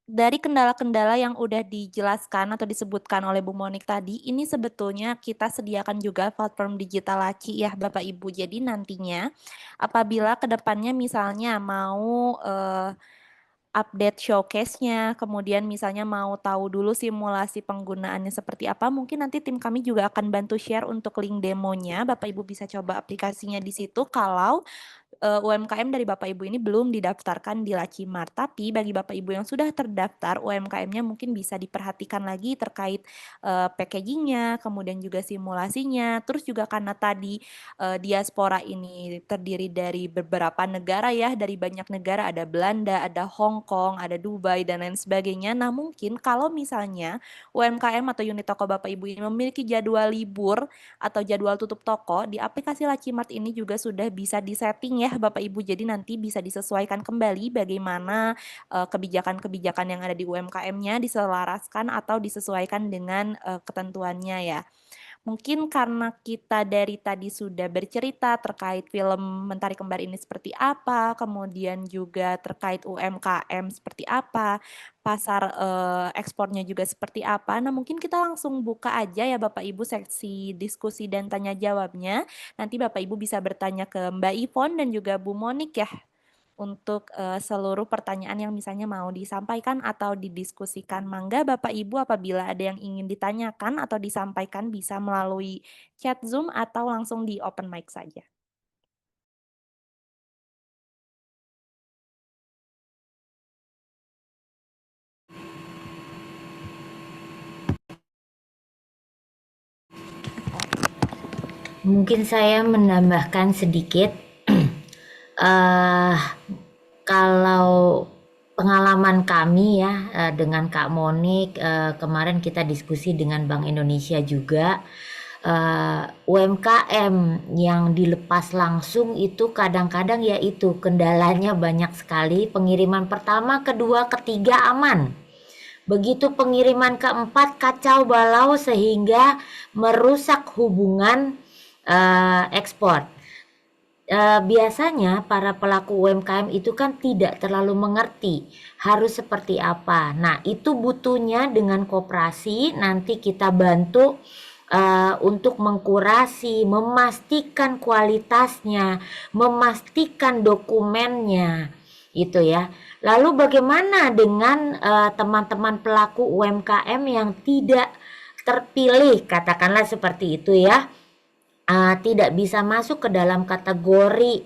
dari kendala-kendala yang udah dijelaskan atau disebutkan oleh Bu Monik tadi, ini sebetulnya kita sediakan juga platform digital laci ya, Bapak Ibu. Jadi nantinya apabila ke depannya misalnya mau, update showcase-nya, kemudian misalnya mau tahu dulu simulasi penggunaannya seperti apa, mungkin nanti tim kami juga akan bantu share untuk link demonya, Bapak Ibu bisa coba aplikasinya di situ kalau UMKM dari Bapak Ibu ini belum didaftarkan di Lacimart. Tapi bagi Bapak Ibu yang sudah terdaftar, UMKM-nya mungkin bisa diperhatikan lagi terkait, packaging-nya, kemudian juga simulasinya. Terus juga karena tadi, diaspora ini terdiri dari beberapa negara ya, dari banyak negara, ada Belanda, ada Hong Kong, ada Dubai, dan lain sebagainya. Nah, mungkin kalau misalnya UMKM atau unit toko Bapak Ibu ini memiliki jadwal libur atau jadwal tutup toko, di aplikasi Lacimart ini juga sudah bisa di-setting ya Bapak Ibu. Jadi nanti bisa disesuaikan kembali bagaimana, kebijakan-kebijakan yang ada di UMKM-nya diselaraskan atau disesuaikan dengan, ketentuannya ya. Mungkin karena kita dari tadi sudah bercerita terkait film Mentari Kembar ini seperti apa, kemudian juga terkait UMKM seperti apa, pasar, ekspornya juga seperti apa. Nah, mungkin kita langsung buka aja ya Bapak Ibu seksi diskusi dan tanya jawabnya. Nanti Bapak Ibu bisa bertanya ke Mbak Ivon dan juga Bu Monik ya, untuk, seluruh pertanyaan yang misalnya mau disampaikan atau didiskusikan. Mangga Bapak Ibu apabila ada yang ingin ditanyakan atau disampaikan bisa melalui chat Zoom atau langsung di open mic saja. Mungkin saya menambahkan sedikit, eh kalau pengalaman kami ya, dengan Kak Monik, kemarin kita diskusi dengan Bank Indonesia juga, UMKM yang dilepas langsung itu kadang-kadang ya itu kendalanya banyak sekali, pengiriman pertama, kedua, ketiga aman. Begitu pengiriman keempat kacau balau sehingga merusak hubungan, ekspor. Biasanya para pelaku UMKM itu kan tidak terlalu mengerti harus seperti apa. Nah, itu butuhnya dengan koperasi nanti kita bantu untuk mengkurasi, memastikan kualitasnya, memastikan dokumennya, itu ya. Lalu bagaimana dengan teman-teman pelaku UMKM yang tidak terpilih, katakanlah seperti itu ya, tidak bisa masuk ke dalam kategori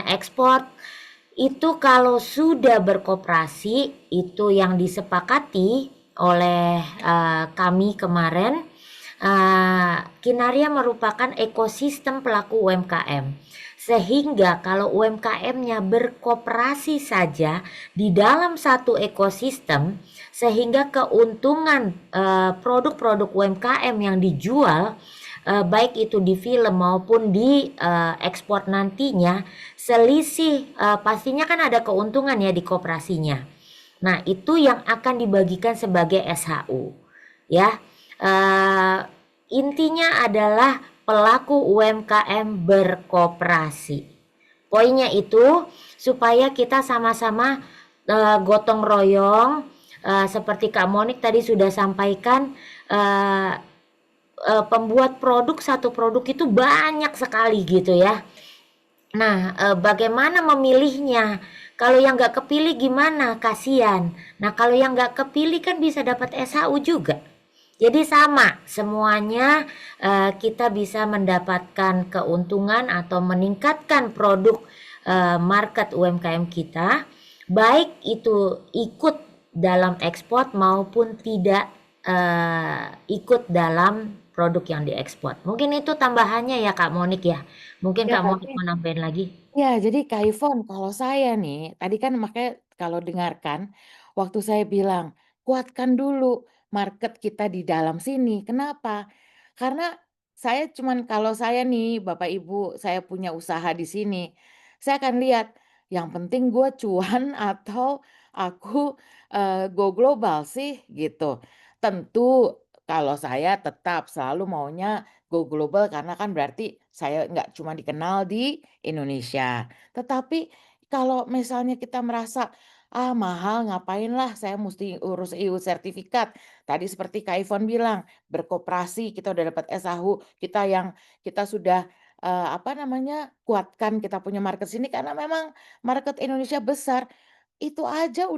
ekspor. Itu kalau sudah berkoperasi, itu yang disepakati oleh kami kemarin, Kinaria merupakan ekosistem pelaku UMKM. Sehingga kalau UMKM-nya berkoperasi saja di dalam satu ekosistem, sehingga keuntungan produk-produk UMKM yang dijual, baik itu di film maupun di ekspor nantinya, selisih pastinya kan ada keuntungan ya di koperasinya. Nah, itu yang akan dibagikan sebagai SHU ya. Intinya adalah pelaku UMKM berkoperasi. Poinnya itu supaya kita sama-sama gotong royong, seperti Kak Monik tadi sudah sampaikan, pembuat produk satu produk itu banyak sekali gitu ya. Nah, bagaimana memilihnya? Kalau yang nggak kepilih gimana? Kasihan. Nah, kalau yang nggak kepilih kan bisa dapat SHU juga. Jadi sama, semuanya kita bisa mendapatkan keuntungan atau meningkatkan produk market UMKM kita, baik itu ikut dalam ekspor maupun tidak ikut dalam produk yang diekspor. Mungkin itu tambahannya ya Kak Monik ya. Mungkin Ya, Kak tapi Monik mau nambahin lagi? ya, jadi Kak Ivon, kalau saya nih, tadi kan makanya kalau dengarkan, waktu saya bilang, kuatkan dulu market kita di dalam sini. Kenapa? Karena saya cuman kalau saya nih, Bapak Ibu, saya punya usaha di sini, saya akan lihat, yang penting gue cuan atau aku go global sih, gitu. Tentu kalau saya tetap selalu maunya go global karena kan berarti saya nggak cuma dikenal di Indonesia. Tetapi kalau misalnya kita merasa, "Ah, mahal ngapain lah saya mesti urus EU sertifikat." Tadi seperti Kak Ivon bilang, berkoperasi kita udah dapat SAHU, kita sudah, kuatkan kita punya market sini karena memang market Indonesia besar. Itu aja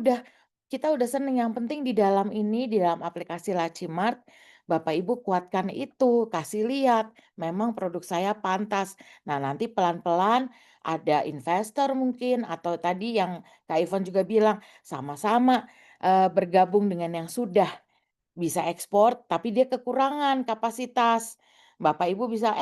kita udah seneng, yang penting di dalam ini, di dalam aplikasi Lacimart, Bapak Ibu kuatkan itu, kasih lihat, memang produk saya pantas. Nah, nanti pelan-pelan ada investor mungkin atau tadi yang Kak Ivon juga bilang, sama-sama, bergabung dengan yang sudah bisa ekspor, tapi dia kekurangan kapasitas. Bapak Ibu bisa,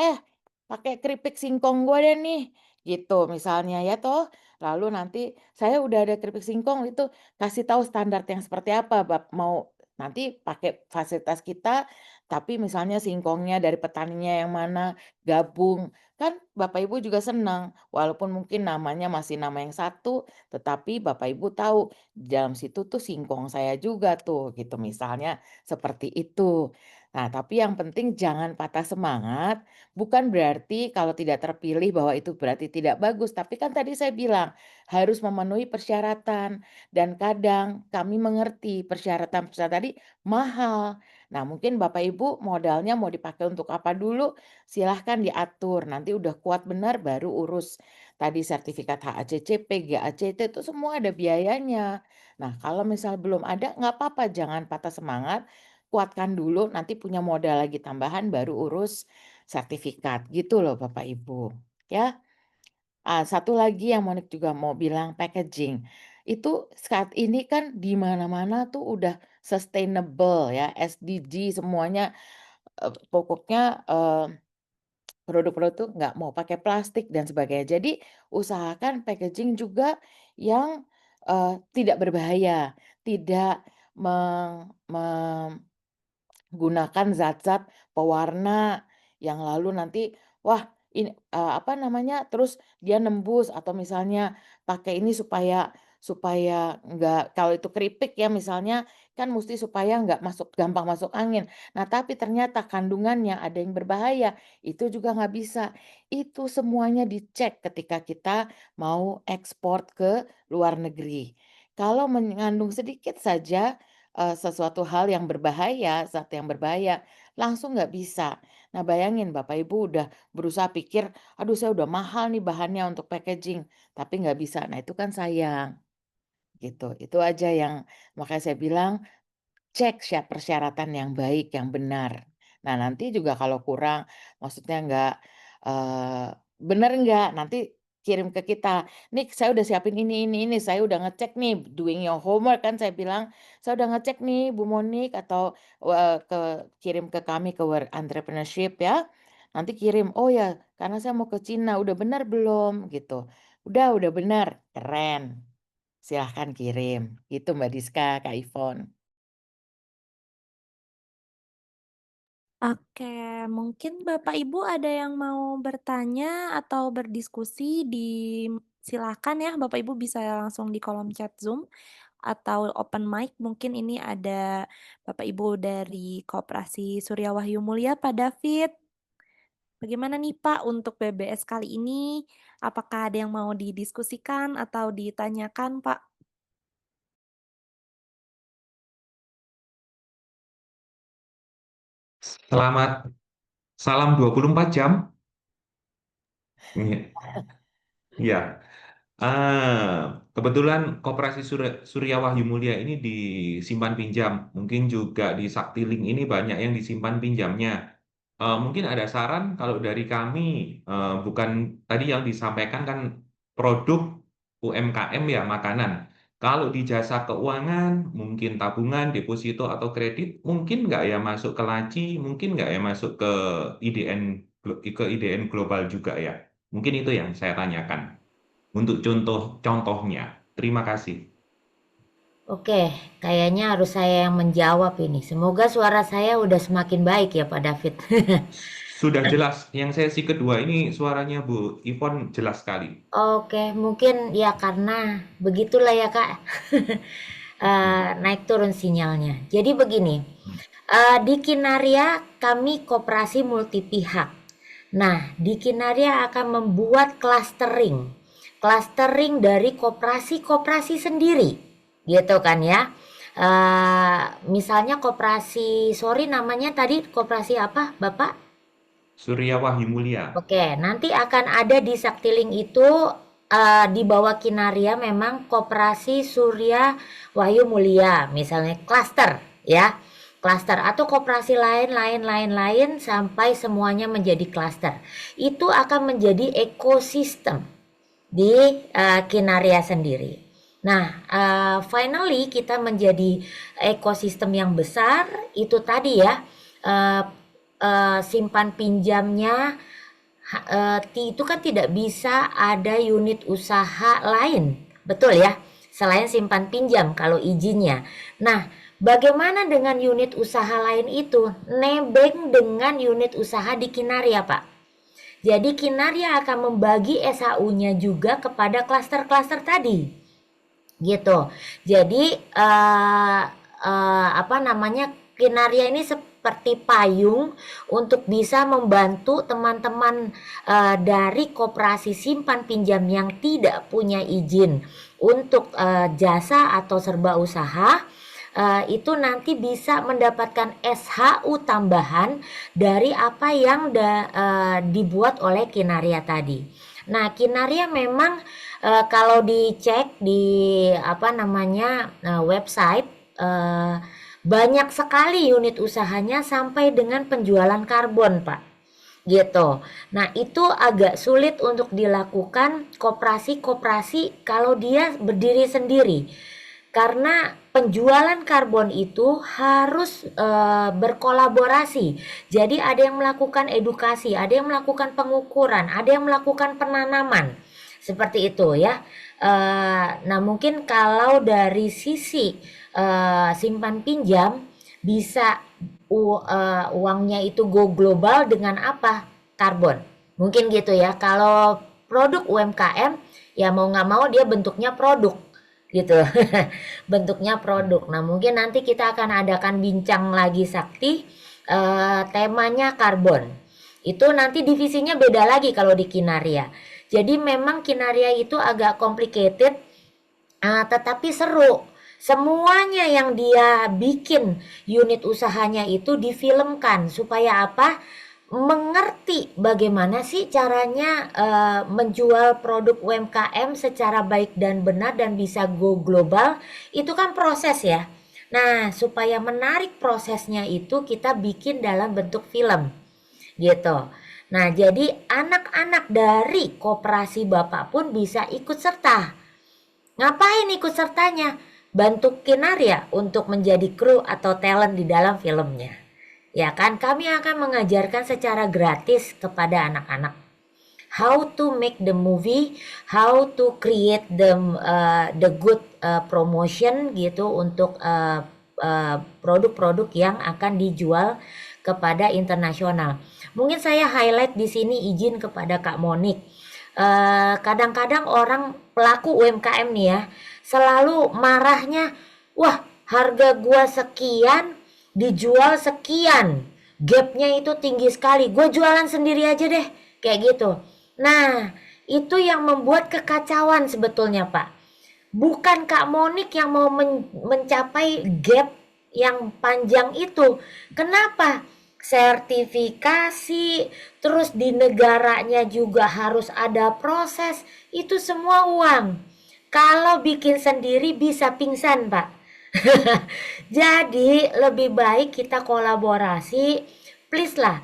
pakai keripik singkong gue deh nih, gitu misalnya ya toh. Lalu nanti saya udah ada keripik singkong itu kasih tahu standar yang seperti apa, mau nanti pakai fasilitas kita, tapi misalnya singkongnya dari petaninya yang mana, gabung. Kan Bapak Ibu juga senang, walaupun mungkin namanya masih nama yang satu, tetapi Bapak Ibu tahu di dalam situ tuh singkong saya juga tuh, gitu misalnya seperti itu. Nah, tapi yang penting jangan patah semangat, bukan berarti kalau tidak terpilih bahwa itu berarti tidak bagus, tapi kan tadi saya bilang harus memenuhi persyaratan dan kadang kami mengerti persyaratan-persyaratan tadi mahal. Nah, mungkin Bapak Ibu modalnya mau dipakai untuk apa dulu, silahkan diatur. Nanti udah kuat benar baru urus tadi sertifikat HACCP, GACT itu semua ada biayanya. Nah, kalau misal belum ada nggak apa-apa, jangan patah semangat. Kuatkan dulu, nanti punya modal lagi tambahan baru urus sertifikat, gitu loh Bapak Ibu, ya. Satu lagi yang Monik juga mau bilang packaging. Itu saat ini kan di mana-mana tuh udah sustainable ya, SDG semuanya, pokoknya, produk-produk tuh nggak mau pakai plastik dan sebagainya. Jadi usahakan packaging juga yang, tidak berbahaya, tidak gunakan zat-zat pewarna yang lalu nanti, wah ini, apa namanya, terus dia nembus atau misalnya pakai ini supaya supaya nggak kalau itu keripik ya misalnya, kan musti supaya nggak gampang masuk angin. Nah, tapi ternyata kandungannya ada yang berbahaya, itu juga nggak bisa. Itu semuanya dicek ketika kita mau ekspor ke luar negeri. Kalau mengandung sedikit saja sesuatu hal yang berbahaya, zat yang berbahaya, langsung nggak bisa. Nah, bayangin Bapak Ibu udah berusaha pikir, "Aduh saya udah mahal nih bahannya untuk packaging," tapi nggak bisa. Nah, itu kan sayang, gitu. Itu aja yang makanya saya bilang cek persyaratan yang baik, yang benar. Nah, nanti juga kalau kurang, maksudnya nggak, eee, bener nggak, nanti kirim ke kita, "Nih saya udah siapin ini, saya udah ngecek nih, doing your homework," kan saya bilang, "Saya udah ngecek nih Bu Monik," atau, kirim ke kami ke World Entrepreneurship ya, nanti kirim, "Oh ya, karena saya mau ke Cina, udah benar belum?" Gitu. Udah benar." "Keren, silahkan kirim." Gitu Mbak Diska, Kak Ivon. Oke, mungkin Bapak Ibu ada yang mau bertanya atau berdiskusi silakan ya, Bapak Ibu bisa langsung di kolom chat Zoom atau open mic. Mungkin ini ada Bapak Ibu dari Koperasi Surya Wahyu Mulia, Pak David. Bagaimana nih Pak untuk BBS kali ini? Apakah ada yang mau didiskusikan atau ditanyakan Pak? Selamat salam 24 jam. Iya. Iya. Kebetulan Koperasi Surya Wahyu Mulia ini disimpan pinjam. Mungkin juga di Saktiling ini banyak yang disimpan pinjamnya. Mungkin ada saran kalau dari kami, bukan tadi yang disampaikan kan produk UMKM ya makanan. Kalau di jasa keuangan, mungkin tabungan, deposito atau kredit, mungkin nggak ya masuk ke laci, mungkin nggak ya masuk ke IDN global juga ya. Mungkin itu yang saya tanyakan untuk contohnya. Terima kasih. Oke, kayaknya harus saya yang menjawab ini. Semoga suara saya udah semakin baik ya Pak David. Sudah jelas, yang sesi kedua ini suaranya Bu Ivon jelas sekali. Oke, mungkin ya karena begitulah ya Kak. Naik turun sinyalnya. Jadi begini, di Kinaria kami koperasi multi pihak. Nah, di Kinaria akan membuat clustering dari koperasi-koperasi sendiri, gitu kan ya. Misalnya koperasi, sorry namanya tadi koperasi apa, Bapak? Surya Wahyu Mulia. Oke, nanti akan ada di Saktiling itu di bawah Kinaria memang Koperasi Surya Wahyu Mulia, misalnya klaster ya. Klaster atau koperasi lain sampai semuanya menjadi klaster. Itu akan menjadi ekosistem di Kinaria sendiri. Nah, finally kita menjadi ekosistem yang besar itu tadi ya. Simpan pinjamnya itu kan tidak bisa ada unit usaha lain, betul ya, selain simpan pinjam kalau izinnya. Nah, bagaimana dengan unit usaha lain itu? Nebeng dengan unit usaha di Kinaria, Pak. Jadi Kinaria akan membagi SHU-nya juga kepada klaster-klaster tadi, gitu. Jadi apa namanya? Kinaria ini seperti payung untuk bisa membantu teman-teman dari koperasi simpan pinjam yang tidak punya izin untuk jasa atau serba usaha, itu nanti bisa mendapatkan SHU tambahan dari apa yang dibuat oleh Kinaria tadi. Nah, Kinaria memang kalau dicek di website, banyak sekali unit usahanya sampai dengan penjualan karbon, Pak. Gitu. Nah, itu agak sulit untuk dilakukan koperasi-koperasi kalau dia berdiri sendiri. Karena penjualan karbon itu harus berkolaborasi. Jadi ada yang melakukan edukasi, ada yang melakukan pengukuran, ada yang melakukan penanaman. Seperti itu ya. Nah, mungkin kalau dari sisi simpan pinjam bisa uangnya itu go global dengan apa? Karbon. Mungkin gitu ya. Kalau produk UMKM ya mau nggak mau dia bentuknya produk gitu. Bentuknya produk. Nah, mungkin nanti kita akan adakan bincang lagi Sakti, temanya karbon. Itu nanti divisinya beda lagi kalau di Kinaria. Jadi memang Kinaria itu agak complicated, tetapi seru. Semuanya yang dia bikin unit usahanya itu difilmkan supaya apa? Mengerti bagaimana sih caranya menjual produk UMKM secara baik dan benar dan bisa go global. Itu kan proses ya. Nah, supaya menarik prosesnya itu kita bikin dalam bentuk film gitu. Nah, jadi anak-anak dari koperasi Bapak pun bisa ikut serta. Ngapain ikut sertanya? Bantu Kinaria untuk menjadi kru atau talent di dalam filmnya. Ya kan, kami akan mengajarkan secara gratis kepada anak-anak how to make the movie, how to create the good promotion gitu untuk produk-produk yang akan dijual kepada internasional. Mungkin saya highlight di sini izin kepada Kak Monik. Kadang-kadang orang pelaku UMKM nih ya, selalu marahnya, wah harga gua sekian, dijual sekian, gapnya itu tinggi sekali, gue jualan sendiri aja deh, kayak gitu. Nah, itu yang membuat kekacauan sebetulnya Pak. Bukan Kak Monik yang mau mencapai gap yang panjang itu. Kenapa? Sertifikasi, terus di negaranya juga harus ada proses, itu semua uang. Kalau bikin sendiri bisa pingsan, Pak. Jadi lebih baik kita kolaborasi, please lah.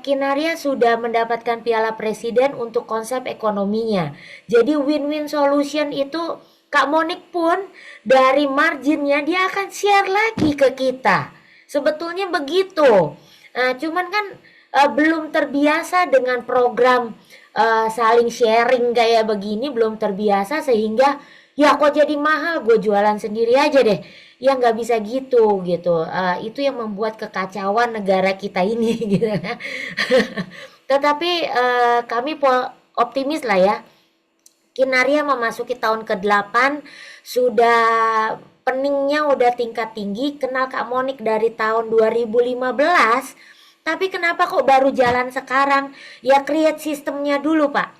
Kinaria sudah mendapatkan Piala Presiden untuk konsep ekonominya. Jadi win-win solution itu Kak Monik pun dari marginnya dia akan share lagi ke kita. Sebetulnya begitu. Cuman kan belum terbiasa dengan program saling sharing kayak begini, belum terbiasa sehingga ya kok jadi mahal, gue jualan sendiri aja deh. Ya nggak bisa gitu gitu. Itu yang membuat kekacauan negara kita ini gitu. Tetapi kami optimis lah ya. Kinaria memasuki tahun ke-8 sudah peningnya udah tingkat tinggi, kenal Kak Monik dari tahun 2015. Tapi kenapa kok baru jalan sekarang? Ya create sistemnya dulu, Pak.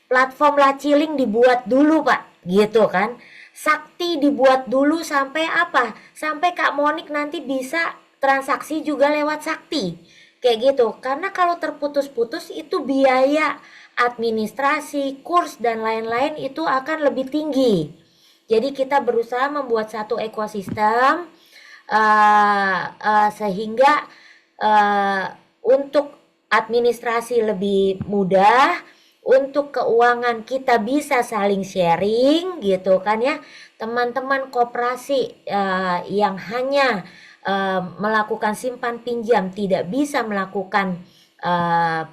Platform Laciling dibuat dulu, Pak. Gitu kan. Sakti dibuat dulu sampai apa? Sampai Kak Monik nanti bisa transaksi juga lewat Sakti. Kayak gitu. Karena kalau terputus-putus itu biaya administrasi, kurs dan lain-lain itu akan lebih tinggi. Jadi kita berusaha membuat satu ekosistem sehingga untuk administrasi lebih mudah, untuk keuangan kita bisa saling sharing gitu kan ya. Teman-teman koperasi yang hanya melakukan simpan pinjam tidak bisa melakukan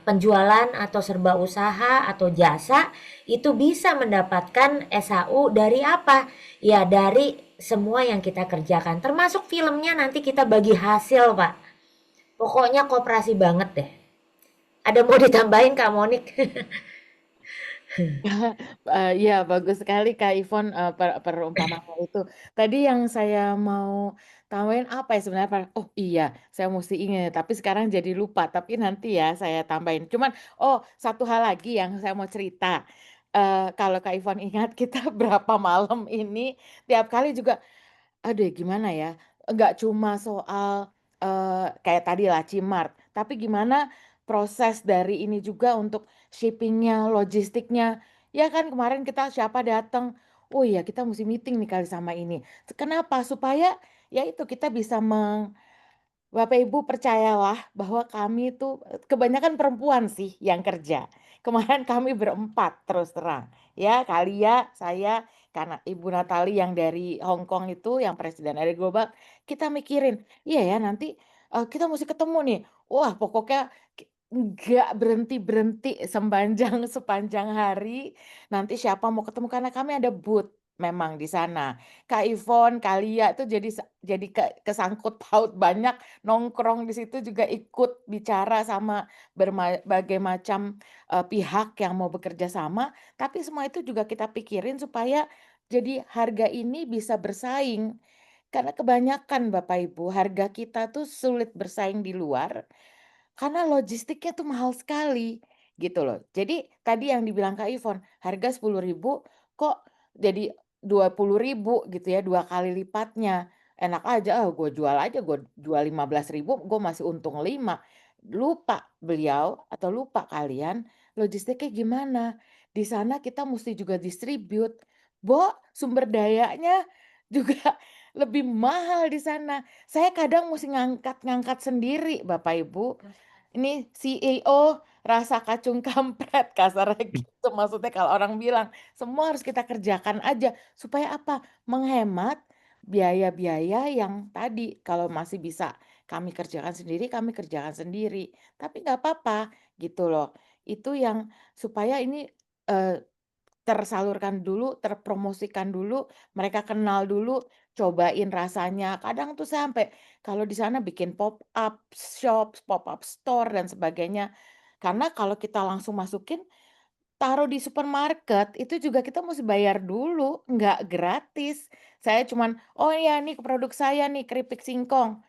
penjualan atau serba usaha atau jasa itu bisa mendapatkan SHU dari apa? Ya dari semua yang kita kerjakan. Termasuk filmnya nanti kita bagi hasil, Pak. Pokoknya koperasi banget deh. Ada mau ditambahin Kak Monik? Ya bagus sekali Kak Ivon perumpamaan itu. Tadi yang saya mau tambahin apa ya sebenarnya, oh iya saya mesti ingat, tapi sekarang jadi lupa, tapi nanti ya saya tambahin. Cuman, oh satu hal lagi yang saya mau cerita, kalau Kak Ivon ingat kita berapa malam ini tiap kali juga aduh gimana ya, nggak cuma soal, kayak tadi Lacimart, tapi gimana proses dari ini juga untuk shipping-nya, logistiknya. Ya kan kemarin kita siapa datang, "Oh iya kita mesti meeting nih kali sama ini." Kenapa? Supaya ya itu kita bisa Bapak Ibu percayalah bahwa kami itu kebanyakan perempuan sih yang kerja. Kemarin kami berempat terus terang, ya Kalia, saya, karena Ibu Natali yang dari Hong Kong itu yang presiden Elit Global, kita mikirin, iya ya nanti, kita mesti ketemu nih. Wah pokoknya nggak berhenti-berhenti sepanjang hari, nanti siapa mau ketemu karena kami ada booth memang di sana. Kak Ivon, Kalia itu jadi kesangkut paut banyak. Nongkrong di situ juga ikut bicara sama berbagai macam, pihak yang mau bekerja sama, tapi semua itu juga kita pikirin supaya jadi harga ini bisa bersaing. Karena kebanyakan Bapak Ibu, harga kita tuh sulit bersaing di luar, karena logistiknya tuh mahal sekali, gitu loh. Jadi tadi yang dibilang Kak Ivon, harga 10.000 kok jadi 20.000 gitu ya, 2 kali lipatnya. Enak aja, gue jual aja, gue jual 15.000 gue masih untung 5. Lupa beliau atau lupa kalian logistiknya gimana. Di sana kita mesti juga distribute. Sumber dayanya juga lebih mahal di sana. Saya kadang mesti ngangkat-ngangkat sendiri Bapak Ibu. Ini CEO rasa kacung kampret kasarnya gitu, maksudnya kalau orang bilang, semua harus kita kerjakan aja, supaya apa? Menghemat biaya-biaya yang tadi, kalau masih bisa kami kerjakan sendiri, tapi nggak apa-apa gitu loh. Itu yang supaya ini, eee, tersalurkan dulu, terpromosikan dulu, mereka kenal dulu, cobain rasanya. Kadang tuh saya sampai kalau di sana bikin pop-up shop, pop-up store dan sebagainya. Karena kalau kita langsung masukin, taruh di supermarket, itu juga kita mesti bayar dulu, nggak gratis. Saya cuman, "Oh ya nih produk saya nih keripik singkong."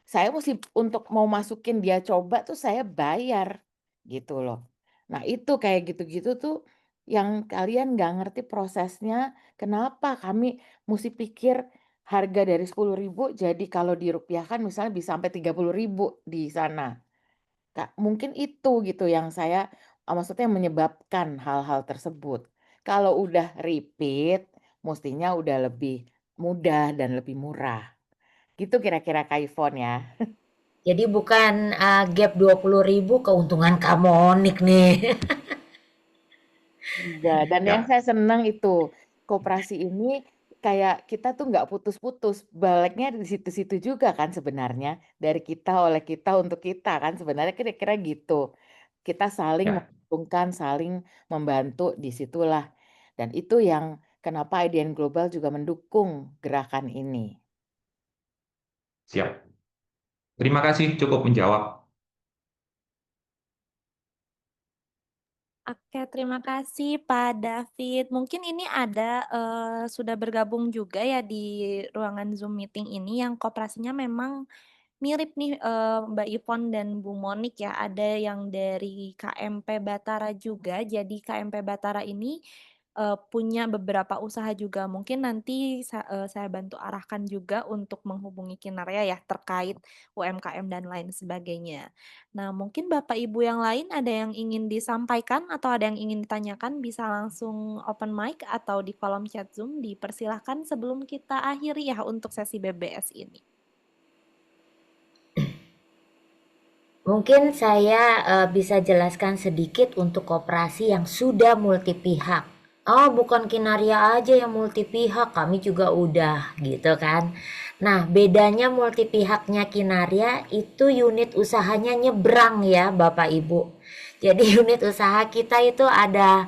Saya mesti untuk mau masukin dia coba tuh saya bayar, gitu loh. Nah itu kayak gitu-gitu tuh yang kalian nggak ngerti prosesnya, kenapa kami musti pikir harga dari 10.000 jadi kalau dirupiahkan misalnya bisa sampai 30.000 di sana. Kak, mungkin itu gitu yang saya maksudnya menyebabkan hal-hal tersebut. Kalau udah repeat, mestinya udah lebih mudah dan lebih murah. Gitu kira-kira Kak Ivon ya. Jadi bukan, gap 20.000 keuntungan Kamonik nih. Enggak, dan yang Ya, saya senang itu, koperasi ini kayak kita tuh nggak putus-putus, baliknya di situ-situ juga kan sebenarnya, dari kita, oleh kita, untuk kita kan sebenarnya kira-kira gitu. Kita saling ya, menguntungkan, saling membantu di situlah, dan itu yang kenapa IDN Global juga mendukung gerakan ini. siap. Terima kasih cukup menjawab. Oke, terima kasih Pak David. Mungkin ini ada, sudah bergabung juga ya di ruangan Zoom meeting ini yang koperasinya memang mirip nih, Mbak Ivon dan Bu Monik ya, ada yang dari KMP Batara juga. Jadi KMP Batara ini, punya beberapa usaha juga. Mungkin nanti saya bantu arahkan juga untuk menghubungi Kinarya ya, terkait UMKM dan lain sebagainya. Nah, mungkin Bapak Ibu yang lain ada yang ingin disampaikan atau ada yang ingin ditanyakan, bisa langsung open mic atau di kolom chat Zoom, dipersilahkan sebelum kita akhiri ya untuk sesi BBS ini. Mungkin saya bisa jelaskan sedikit untuk koperasi yang sudah multi pihak. Oh, bukan Kinaria aja yang multi pihak, kami juga udah gitu kan. Nah, bedanya multi pihaknya Kinaria itu unit usahanya nyebrang ya, Bapak Ibu. Jadi unit usaha kita itu ada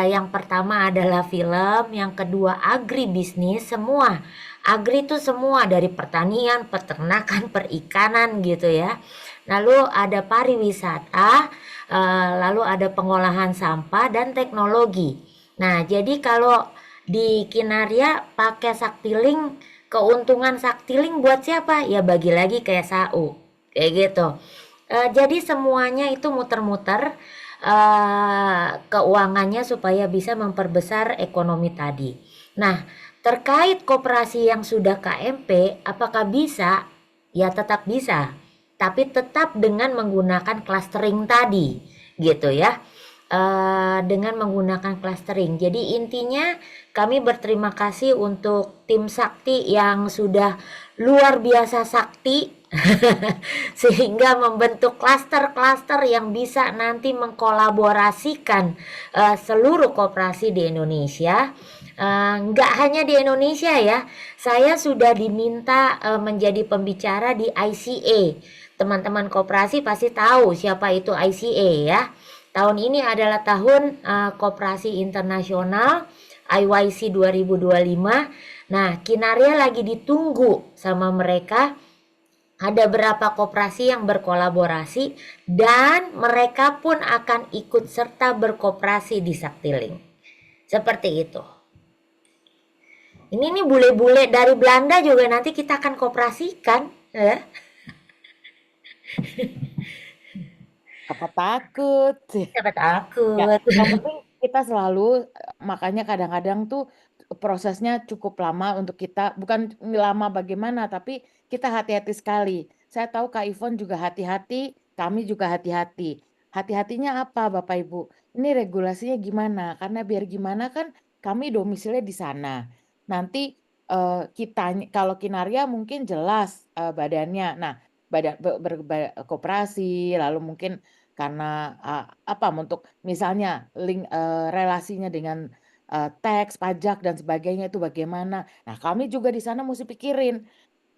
yang pertama adalah film, yang kedua agribisnis, semua. Agri itu semua dari pertanian, peternakan, perikanan gitu ya. Lalu ada pariwisata, lalu ada pengolahan sampah dan teknologi. Nah, jadi kalau di Kinaria pakai Saktiling keuntungan Saktiling buat siapa? Ya bagi lagi kayak SAU, kayak gitu. Jadi semuanya itu muter-muter keuangannya supaya bisa memperbesar ekonomi tadi. Nah, terkait koperasi yang sudah KMP, apakah bisa? Ya tetap bisa, tapi tetap dengan menggunakan clustering tadi, gitu ya. Dengan menggunakan clustering. Jadi intinya kami berterima kasih untuk tim Sakti yang sudah luar biasa sakti sehingga membentuk klaster-klaster yang bisa nanti mengkolaborasikan seluruh koperasi di Indonesia. Nggak hanya di Indonesia ya, saya sudah diminta menjadi pembicara di ICA. Teman-teman koperasi pasti tahu siapa itu ICA ya. Tahun ini adalah tahun Koperasi Internasional IYC 2025. Nah, Kinaria lagi ditunggu sama mereka. Ada berapa koperasi yang berkolaborasi dan mereka pun akan ikut serta berkooperasi di Saktiling. Seperti itu. Ini nih bule-bule dari Belanda juga nanti kita akan kooperasikan. Apa takut? Siapa Ya, takut. yang penting kita selalu, makanya kadang-kadang tuh prosesnya cukup lama untuk kita, bukan lama bagaimana, tapi kita hati-hati sekali. Saya tahu Kak Ivon juga hati-hati, kami juga hati-hati. Hati-hatinya apa Bapak Ibu? Ini regulasinya gimana? Karena biar gimana kan kami domisilinya di sana. Nanti kita kalau Kinaria mungkin jelas badannya. Nah, koperasi, lalu mungkin karena apa untuk misalnya link relasinya dengan teks, pajak dan sebagainya itu bagaimana. Nah, kami juga di sana mesti pikirin,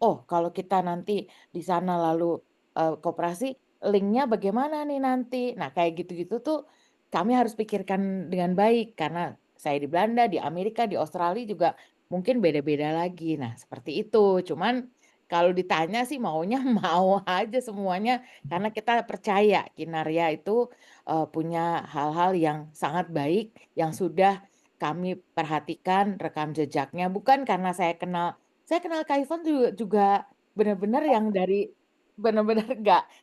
oh kalau kita nanti di sana lalu koperasi, linknya bagaimana nih nanti. Nah, kayak gitu-gitu tuh kami harus pikirkan dengan baik karena saya di Belanda, di Amerika, di Australia juga mungkin beda-beda lagi. Nah, seperti itu. Cuman kalau ditanya sih maunya mau aja semuanya karena kita percaya Kinaria itu punya hal-hal yang sangat baik yang sudah kami perhatikan rekam jejaknya. Bukan karena saya kenal Kak Ivon juga benar-benar yang dari benar-benar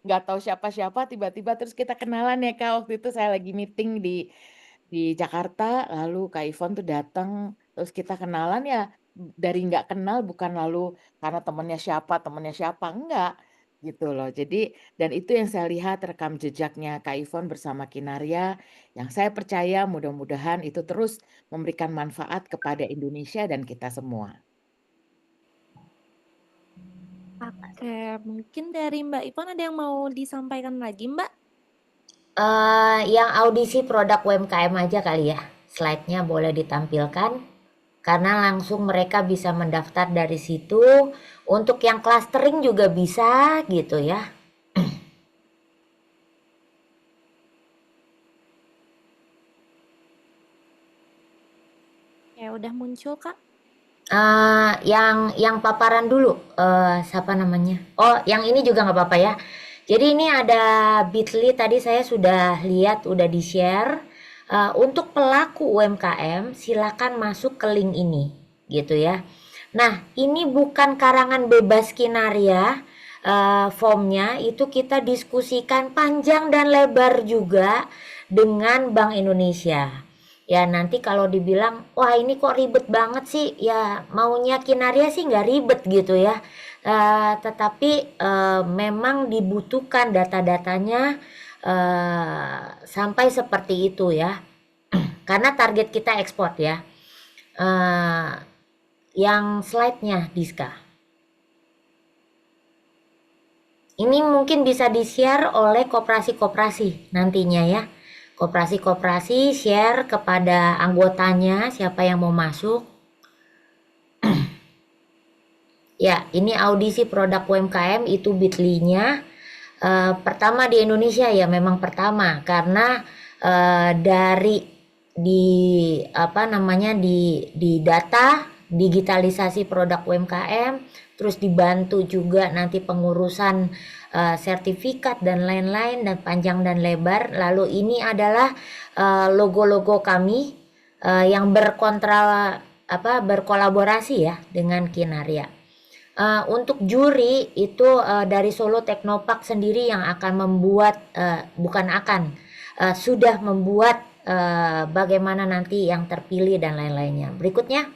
nggak tahu siapa-siapa tiba-tiba terus kita kenalan ya Kak. Waktu itu saya lagi meeting di Jakarta lalu Kak Ivon tuh datang terus kita kenalan ya dari nggak kenal bukan lalu karena temennya siapa enggak gitu loh. Jadi dan itu yang saya lihat rekam jejaknya Kak Ivon bersama Kinaria yang saya percaya mudah-mudahan itu terus memberikan manfaat kepada Indonesia dan kita semua. Oke, mungkin dari Mbak Ivon ada yang mau disampaikan lagi, Mbak? Yang audisi produk UMKM aja kali ya. Slide-nya boleh ditampilkan. Karena langsung mereka bisa mendaftar dari situ. Untuk yang clustering juga bisa gitu ya. Ya, udah muncul, Kak. Yang paparan dulu, siapa namanya? Oh, yang ini juga nggak apa-apa ya. Jadi ini ada Bitly tadi saya sudah lihat, udah di-share. Untuk pelaku UMKM silakan masuk ke link ini, gitu ya. Nah, ini bukan karangan bebas Kinaria, formnya itu kita diskusikan panjang dan lebar juga dengan Bank Indonesia. Ya nanti kalau dibilang, wah ini kok ribet banget sih, ya maunya Kinaria sih nggak ribet gitu ya. Tetapi memang dibutuhkan data-datanya sampai seperti itu ya. Karena target kita ekspor ya. Yang slide-nya Diska. Ini mungkin bisa di-share oleh koperasi-koperasi nantinya ya. Koperasi-koperasi share kepada anggotanya siapa yang mau masuk. Ya, ini audisi produk UMKM itu Bitly-nya. Pertama di Indonesia ya, memang pertama karena dari di data digitalisasi produk UMKM, terus dibantu juga nanti pengurusan sertifikat dan lain-lain dan panjang dan lebar. Lalu ini adalah logo-logo kami yang berkolaborasi ya dengan Kinaria. Untuk juri itu dari Solo Teknopark sendiri yang akan membuat, sudah membuat bagaimana nanti yang terpilih dan lain-lainnya. Berikutnya.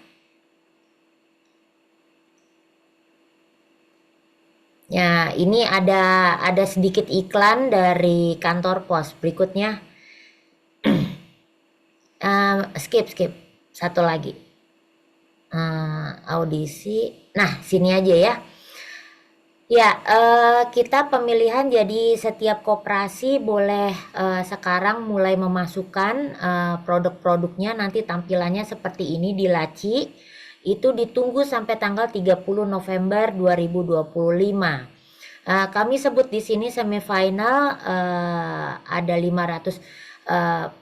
Ya, ini ada sedikit iklan dari kantor pos. Berikutnya. Skip. Satu lagi. Audisi. Nah, sini aja ya. Ya, kita pemilihan jadi setiap koperasi boleh sekarang mulai memasukkan produk-produknya, nanti tampilannya seperti ini di laci. Itu ditunggu sampai tanggal 30 November 2025. Kami sebut di sini semifinal ada 5.140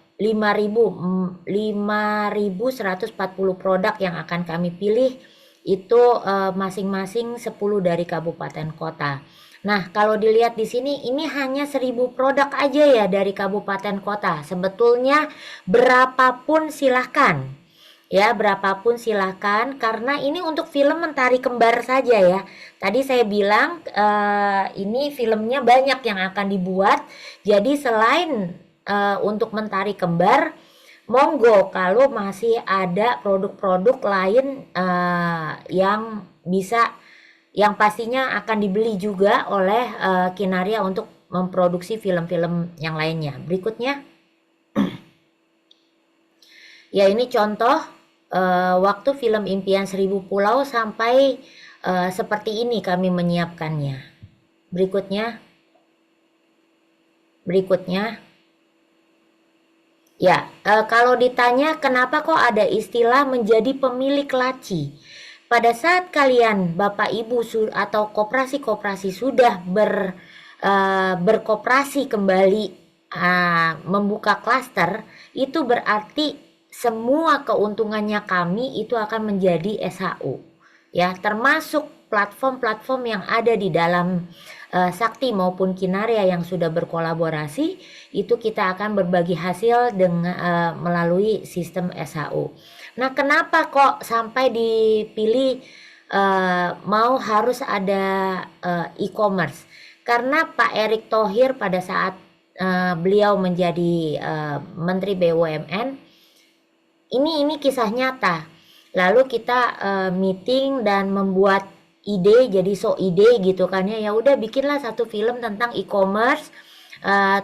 produk yang akan kami pilih. Itu masing-masing 10 dari kabupaten kota. Nah, kalau dilihat di sini ini hanya 1.000 produk aja ya dari kabupaten kota. Sebetulnya berapapun silahkan. Ya, berapapun silahkan karena ini untuk film Mentari Kembar saja ya. Tadi saya bilang ini filmnya banyak yang akan dibuat. Jadi selain untuk Mentari Kembar, monggo kalau masih ada produk-produk lain yang pastinya akan dibeli juga oleh Kinaria untuk memproduksi film-film yang lainnya. Berikutnya. Ya, ini contoh waktu film Impian Seribu Pulau sampai seperti ini kami menyiapkannya. Berikutnya. Ya, kalau ditanya kenapa kok ada istilah menjadi pemilik laci. Pada saat kalian Bapak Ibu atau koperasi-koperasi sudah berkoperasi kembali membuka klaster, itu berarti semua keuntungannya kami itu akan menjadi SHU. Ya, termasuk platform-platform yang ada di dalam Sakti maupun Kinaria yang sudah berkolaborasi, itu kita akan berbagi hasil dengan melalui sistem SHU. Nah, kenapa kok sampai dipilih mau harus ada e-commerce? Karena Pak Erick Thohir pada saat beliau menjadi Menteri BUMN, ini kisah nyata. Lalu kita meeting dan membuat ide, jadi ide gitu kan ya. Ya udah bikinlah satu film tentang e-commerce,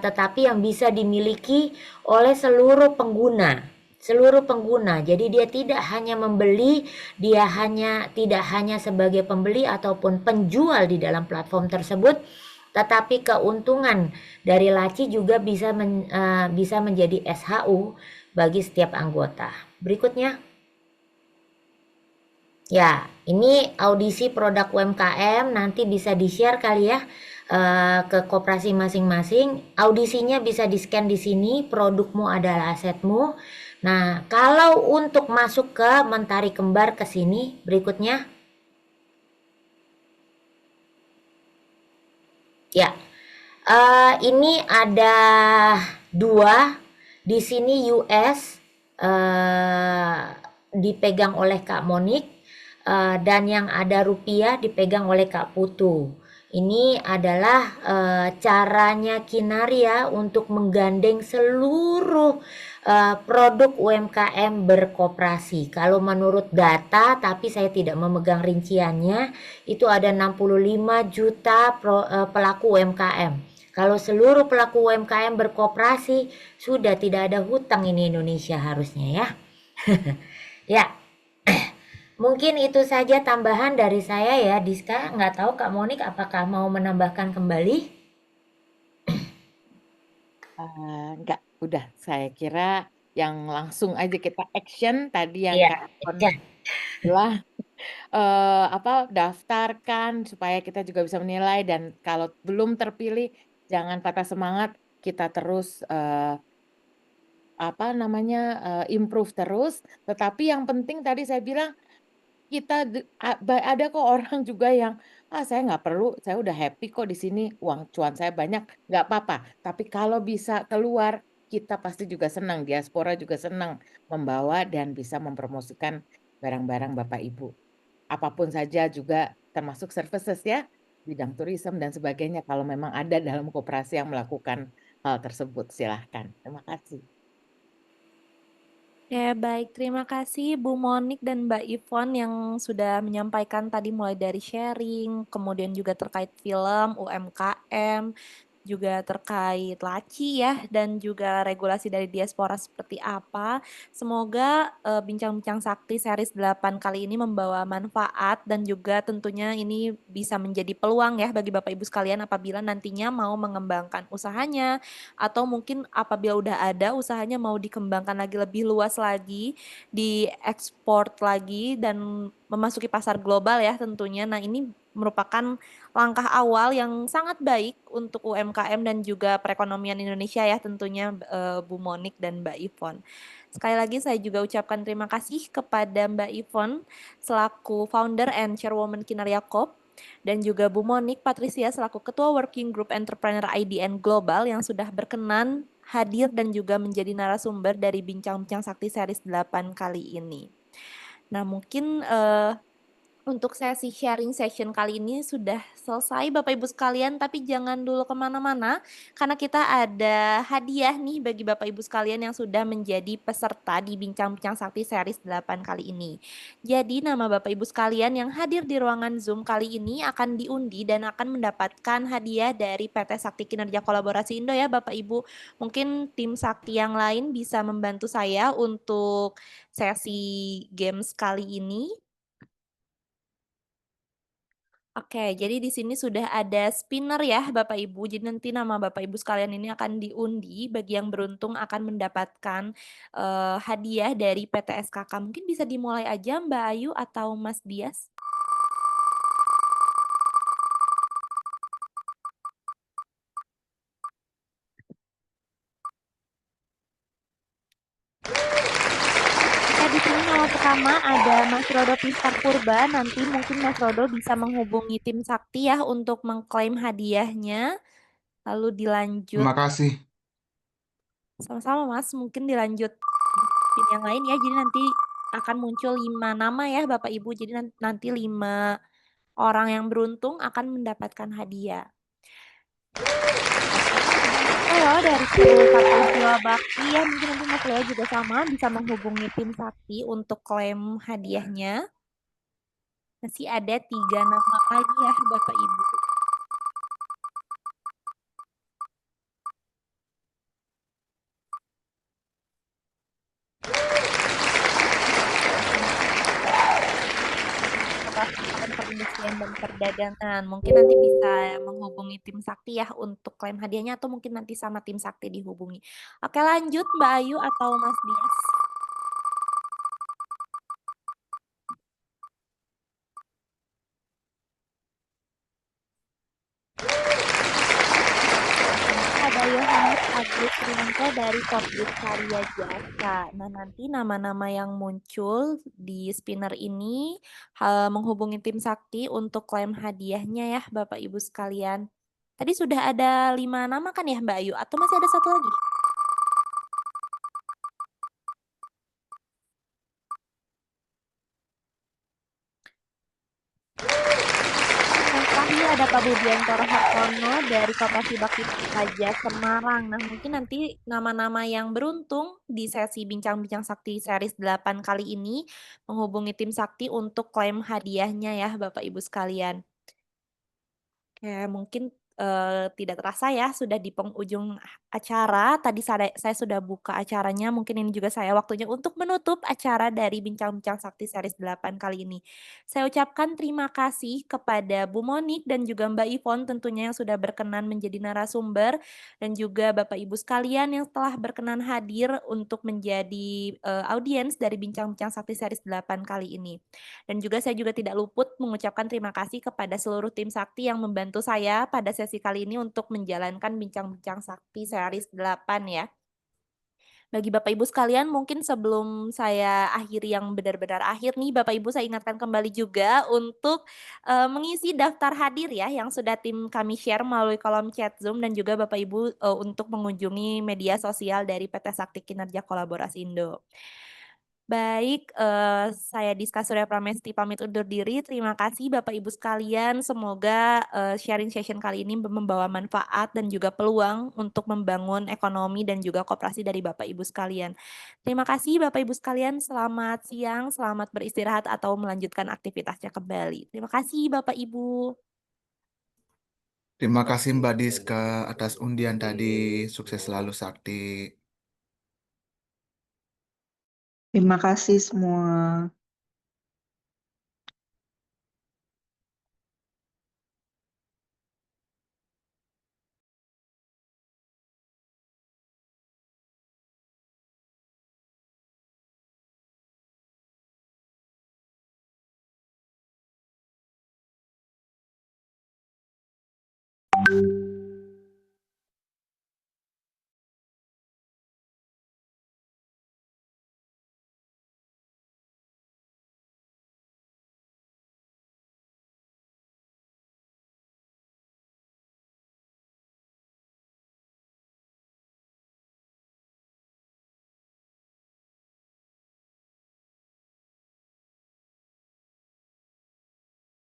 tetapi yang bisa dimiliki oleh seluruh pengguna. Jadi dia tidak hanya membeli, dia tidak hanya sebagai pembeli ataupun penjual di dalam platform tersebut, tetapi keuntungan dari laci juga bisa menjadi SHU bagi setiap anggota. Berikutnya. Ya, ini audisi produk UMKM, nanti bisa di-share kali ya ke koperasi masing-masing. Audisinya bisa di-scan di sini, produkmu adalah asetmu. Nah, kalau untuk masuk ke Mentari Kembar ke sini, berikutnya. Ya, ini ada 2, di sini US dipegang oleh Kak Monik. Dan yang ada rupiah dipegang oleh Kak Putu. Ini adalah caranya Kinaria untuk menggandeng seluruh produk UMKM berkoperasi. Kalau menurut data, tapi saya tidak memegang rinciannya, itu ada 65 juta pelaku UMKM. Kalau seluruh pelaku UMKM berkoperasi, sudah tidak ada hutang ini Indonesia harusnya ya. Ya. Mungkin itu saja tambahan dari saya ya, Diska. Nggak tahu Kak Monik apakah mau menambahkan kembali? Enggak, udah. Saya kira yang langsung aja kita action tadi yang Iya, Kak adalah daftarkan supaya kita juga bisa menilai dan kalau belum terpilih jangan patah semangat, kita terus improve terus. Tetapi yang penting tadi saya bilang kita ada kok orang juga yang, saya nggak perlu, saya udah happy kok di sini, uang cuan saya banyak, nggak apa-apa. Tapi kalau bisa keluar, kita pasti juga senang, diaspora juga senang membawa dan bisa mempromosikan barang-barang Bapak Ibu. Apapun saja juga termasuk services ya, bidang tourism dan sebagainya kalau memang ada dalam koperasi yang melakukan hal tersebut, silahkan. Terima kasih. Ya, baik. Terima kasih Bu Monik dan Mbak Ivon yang sudah menyampaikan tadi mulai dari sharing, kemudian juga terkait film, UMKM, juga terkait laci ya, dan juga regulasi dari diaspora seperti apa. Semoga bincang-bincang sakti series 8 kali ini membawa manfaat dan juga tentunya ini bisa menjadi peluang ya bagi Bapak Ibu sekalian apabila nantinya mau mengembangkan usahanya atau mungkin apabila udah ada usahanya mau dikembangkan lagi lebih luas lagi, diekspor lagi dan memasuki pasar global ya tentunya. Nah, ini merupakan langkah awal yang sangat baik untuk UMKM dan juga perekonomian Indonesia ya tentunya Bu Monik dan Mbak Ivon. Sekali lagi saya juga ucapkan terima kasih kepada Mbak Ivon selaku founder and chairwoman Kinar Yakob dan juga Bu Monik Patricia selaku Ketua Working Group Entrepreneur IDN Global yang sudah berkenan hadir dan juga menjadi narasumber dari Bincang-Bincang Sakti Series 8 kali ini. Nah, mungkin untuk sesi sharing session kali ini sudah selesai Bapak Ibu sekalian, tapi jangan dulu kemana-mana karena kita ada hadiah nih bagi Bapak Ibu sekalian yang sudah menjadi peserta di Bincang-Bincang Sakti Series 8 kali ini. Jadi nama Bapak Ibu sekalian yang hadir di ruangan Zoom kali ini akan diundi dan akan mendapatkan hadiah dari PT Sakti Kinerja Kolaborasi Indo ya Bapak Ibu. Mungkin tim Sakti yang lain bisa membantu saya untuk sesi games kali ini. Oke, jadi di sini sudah ada spinner ya Bapak Ibu. Jadi nanti nama Bapak Ibu sekalian ini akan diundi. Bagi yang beruntung akan mendapatkan hadiah dari PT SKK. Mungkin bisa dimulai aja Mbak Ayu atau Mas Dias. Di sini nama pertama ada Mas Rodo Pistar Purba. Nanti mungkin Mas Rodo bisa menghubungi tim Sakti ya untuk mengklaim hadiahnya. Lalu dilanjut. Terima kasih. Sama-sama Mas, mungkin dilanjut tim yang lain ya. Jadi nanti akan muncul 5 nama ya Bapak Ibu. Jadi nanti 5 orang yang beruntung akan mendapatkan hadiah. Halo dari Sekolah Katolik Bakti ya, mungkin nanti Mas Leo juga sama bisa menghubungi tim Sakti untuk klaim hadiahnya. Masih ada 3 nama lagi ya Bapak Ibu. Kementerian Perindustrian dan Perdagangan. Mungkin nanti bisa menghubungi tim Sakti ya untuk klaim hadiahnya atau mungkin nanti sama tim Sakti dihubungi. Oke, lanjut Mbak Ayu atau Mas Dias. Ada Yohanes Agus Rianto dari Kopdit Karya Jasa. Nah, nanti nama-nama yang muncul di spinner ini menghubungi tim Sakti untuk klaim hadiahnya ya Bapak Ibu sekalian. Tadi sudah ada 5 nama kan ya Mbak Ayu? Atau masih ada satu lagi? Yang terakhir ada Pak Budiantoro Hartono dari Koperasi Bakti Praja Semarang. Nah, mungkin nanti nama-nama yang beruntung di sesi Bincang-Bincang Sakti series 8 kali ini menghubungi tim Sakti untuk klaim hadiahnya ya Bapak Ibu sekalian. Oke, mungkin tidak terasa ya sudah di penghujung acara. Tadi saya sudah buka acaranya, mungkin ini juga saya waktunya untuk menutup acara dari Bincang-Bincang Sakti series 8 kali ini. Saya ucapkan terima kasih kepada Bu Monik dan juga Mbak Ivon tentunya yang sudah berkenan menjadi narasumber dan juga Bapak Ibu sekalian yang telah berkenan hadir untuk menjadi audiens dari Bincang-Bincang Sakti series 8 kali ini. Dan juga saya juga tidak luput mengucapkan terima kasih kepada seluruh tim Sakti yang membantu saya pada sesi kali ini untuk menjalankan Bincang-Bincang Sakti series 8 ya. Bagi Bapak Ibu sekalian mungkin sebelum saya akhiri yang benar-benar akhir nih Bapak Ibu saya ingatkan kembali juga untuk mengisi daftar hadir ya yang sudah tim kami share melalui kolom chat Zoom dan juga Bapak Ibu untuk mengunjungi media sosial dari PT Sakti Kinerja Kolaborasi Indo. Baik, saya Diska Surya Pramesti pamit undur diri. Terima kasih Bapak Ibu sekalian. Semoga, sharing session kali ini membawa manfaat dan juga peluang untuk membangun ekonomi dan juga koperasi dari Bapak Ibu sekalian. Terima kasih Bapak Ibu sekalian. Selamat siang, selamat beristirahat atau melanjutkan aktivitasnya kembali. Terima kasih Bapak Ibu. Terima kasih Mbak Diska atas undian tadi. Sukses selalu Sakti. Terima kasih semua.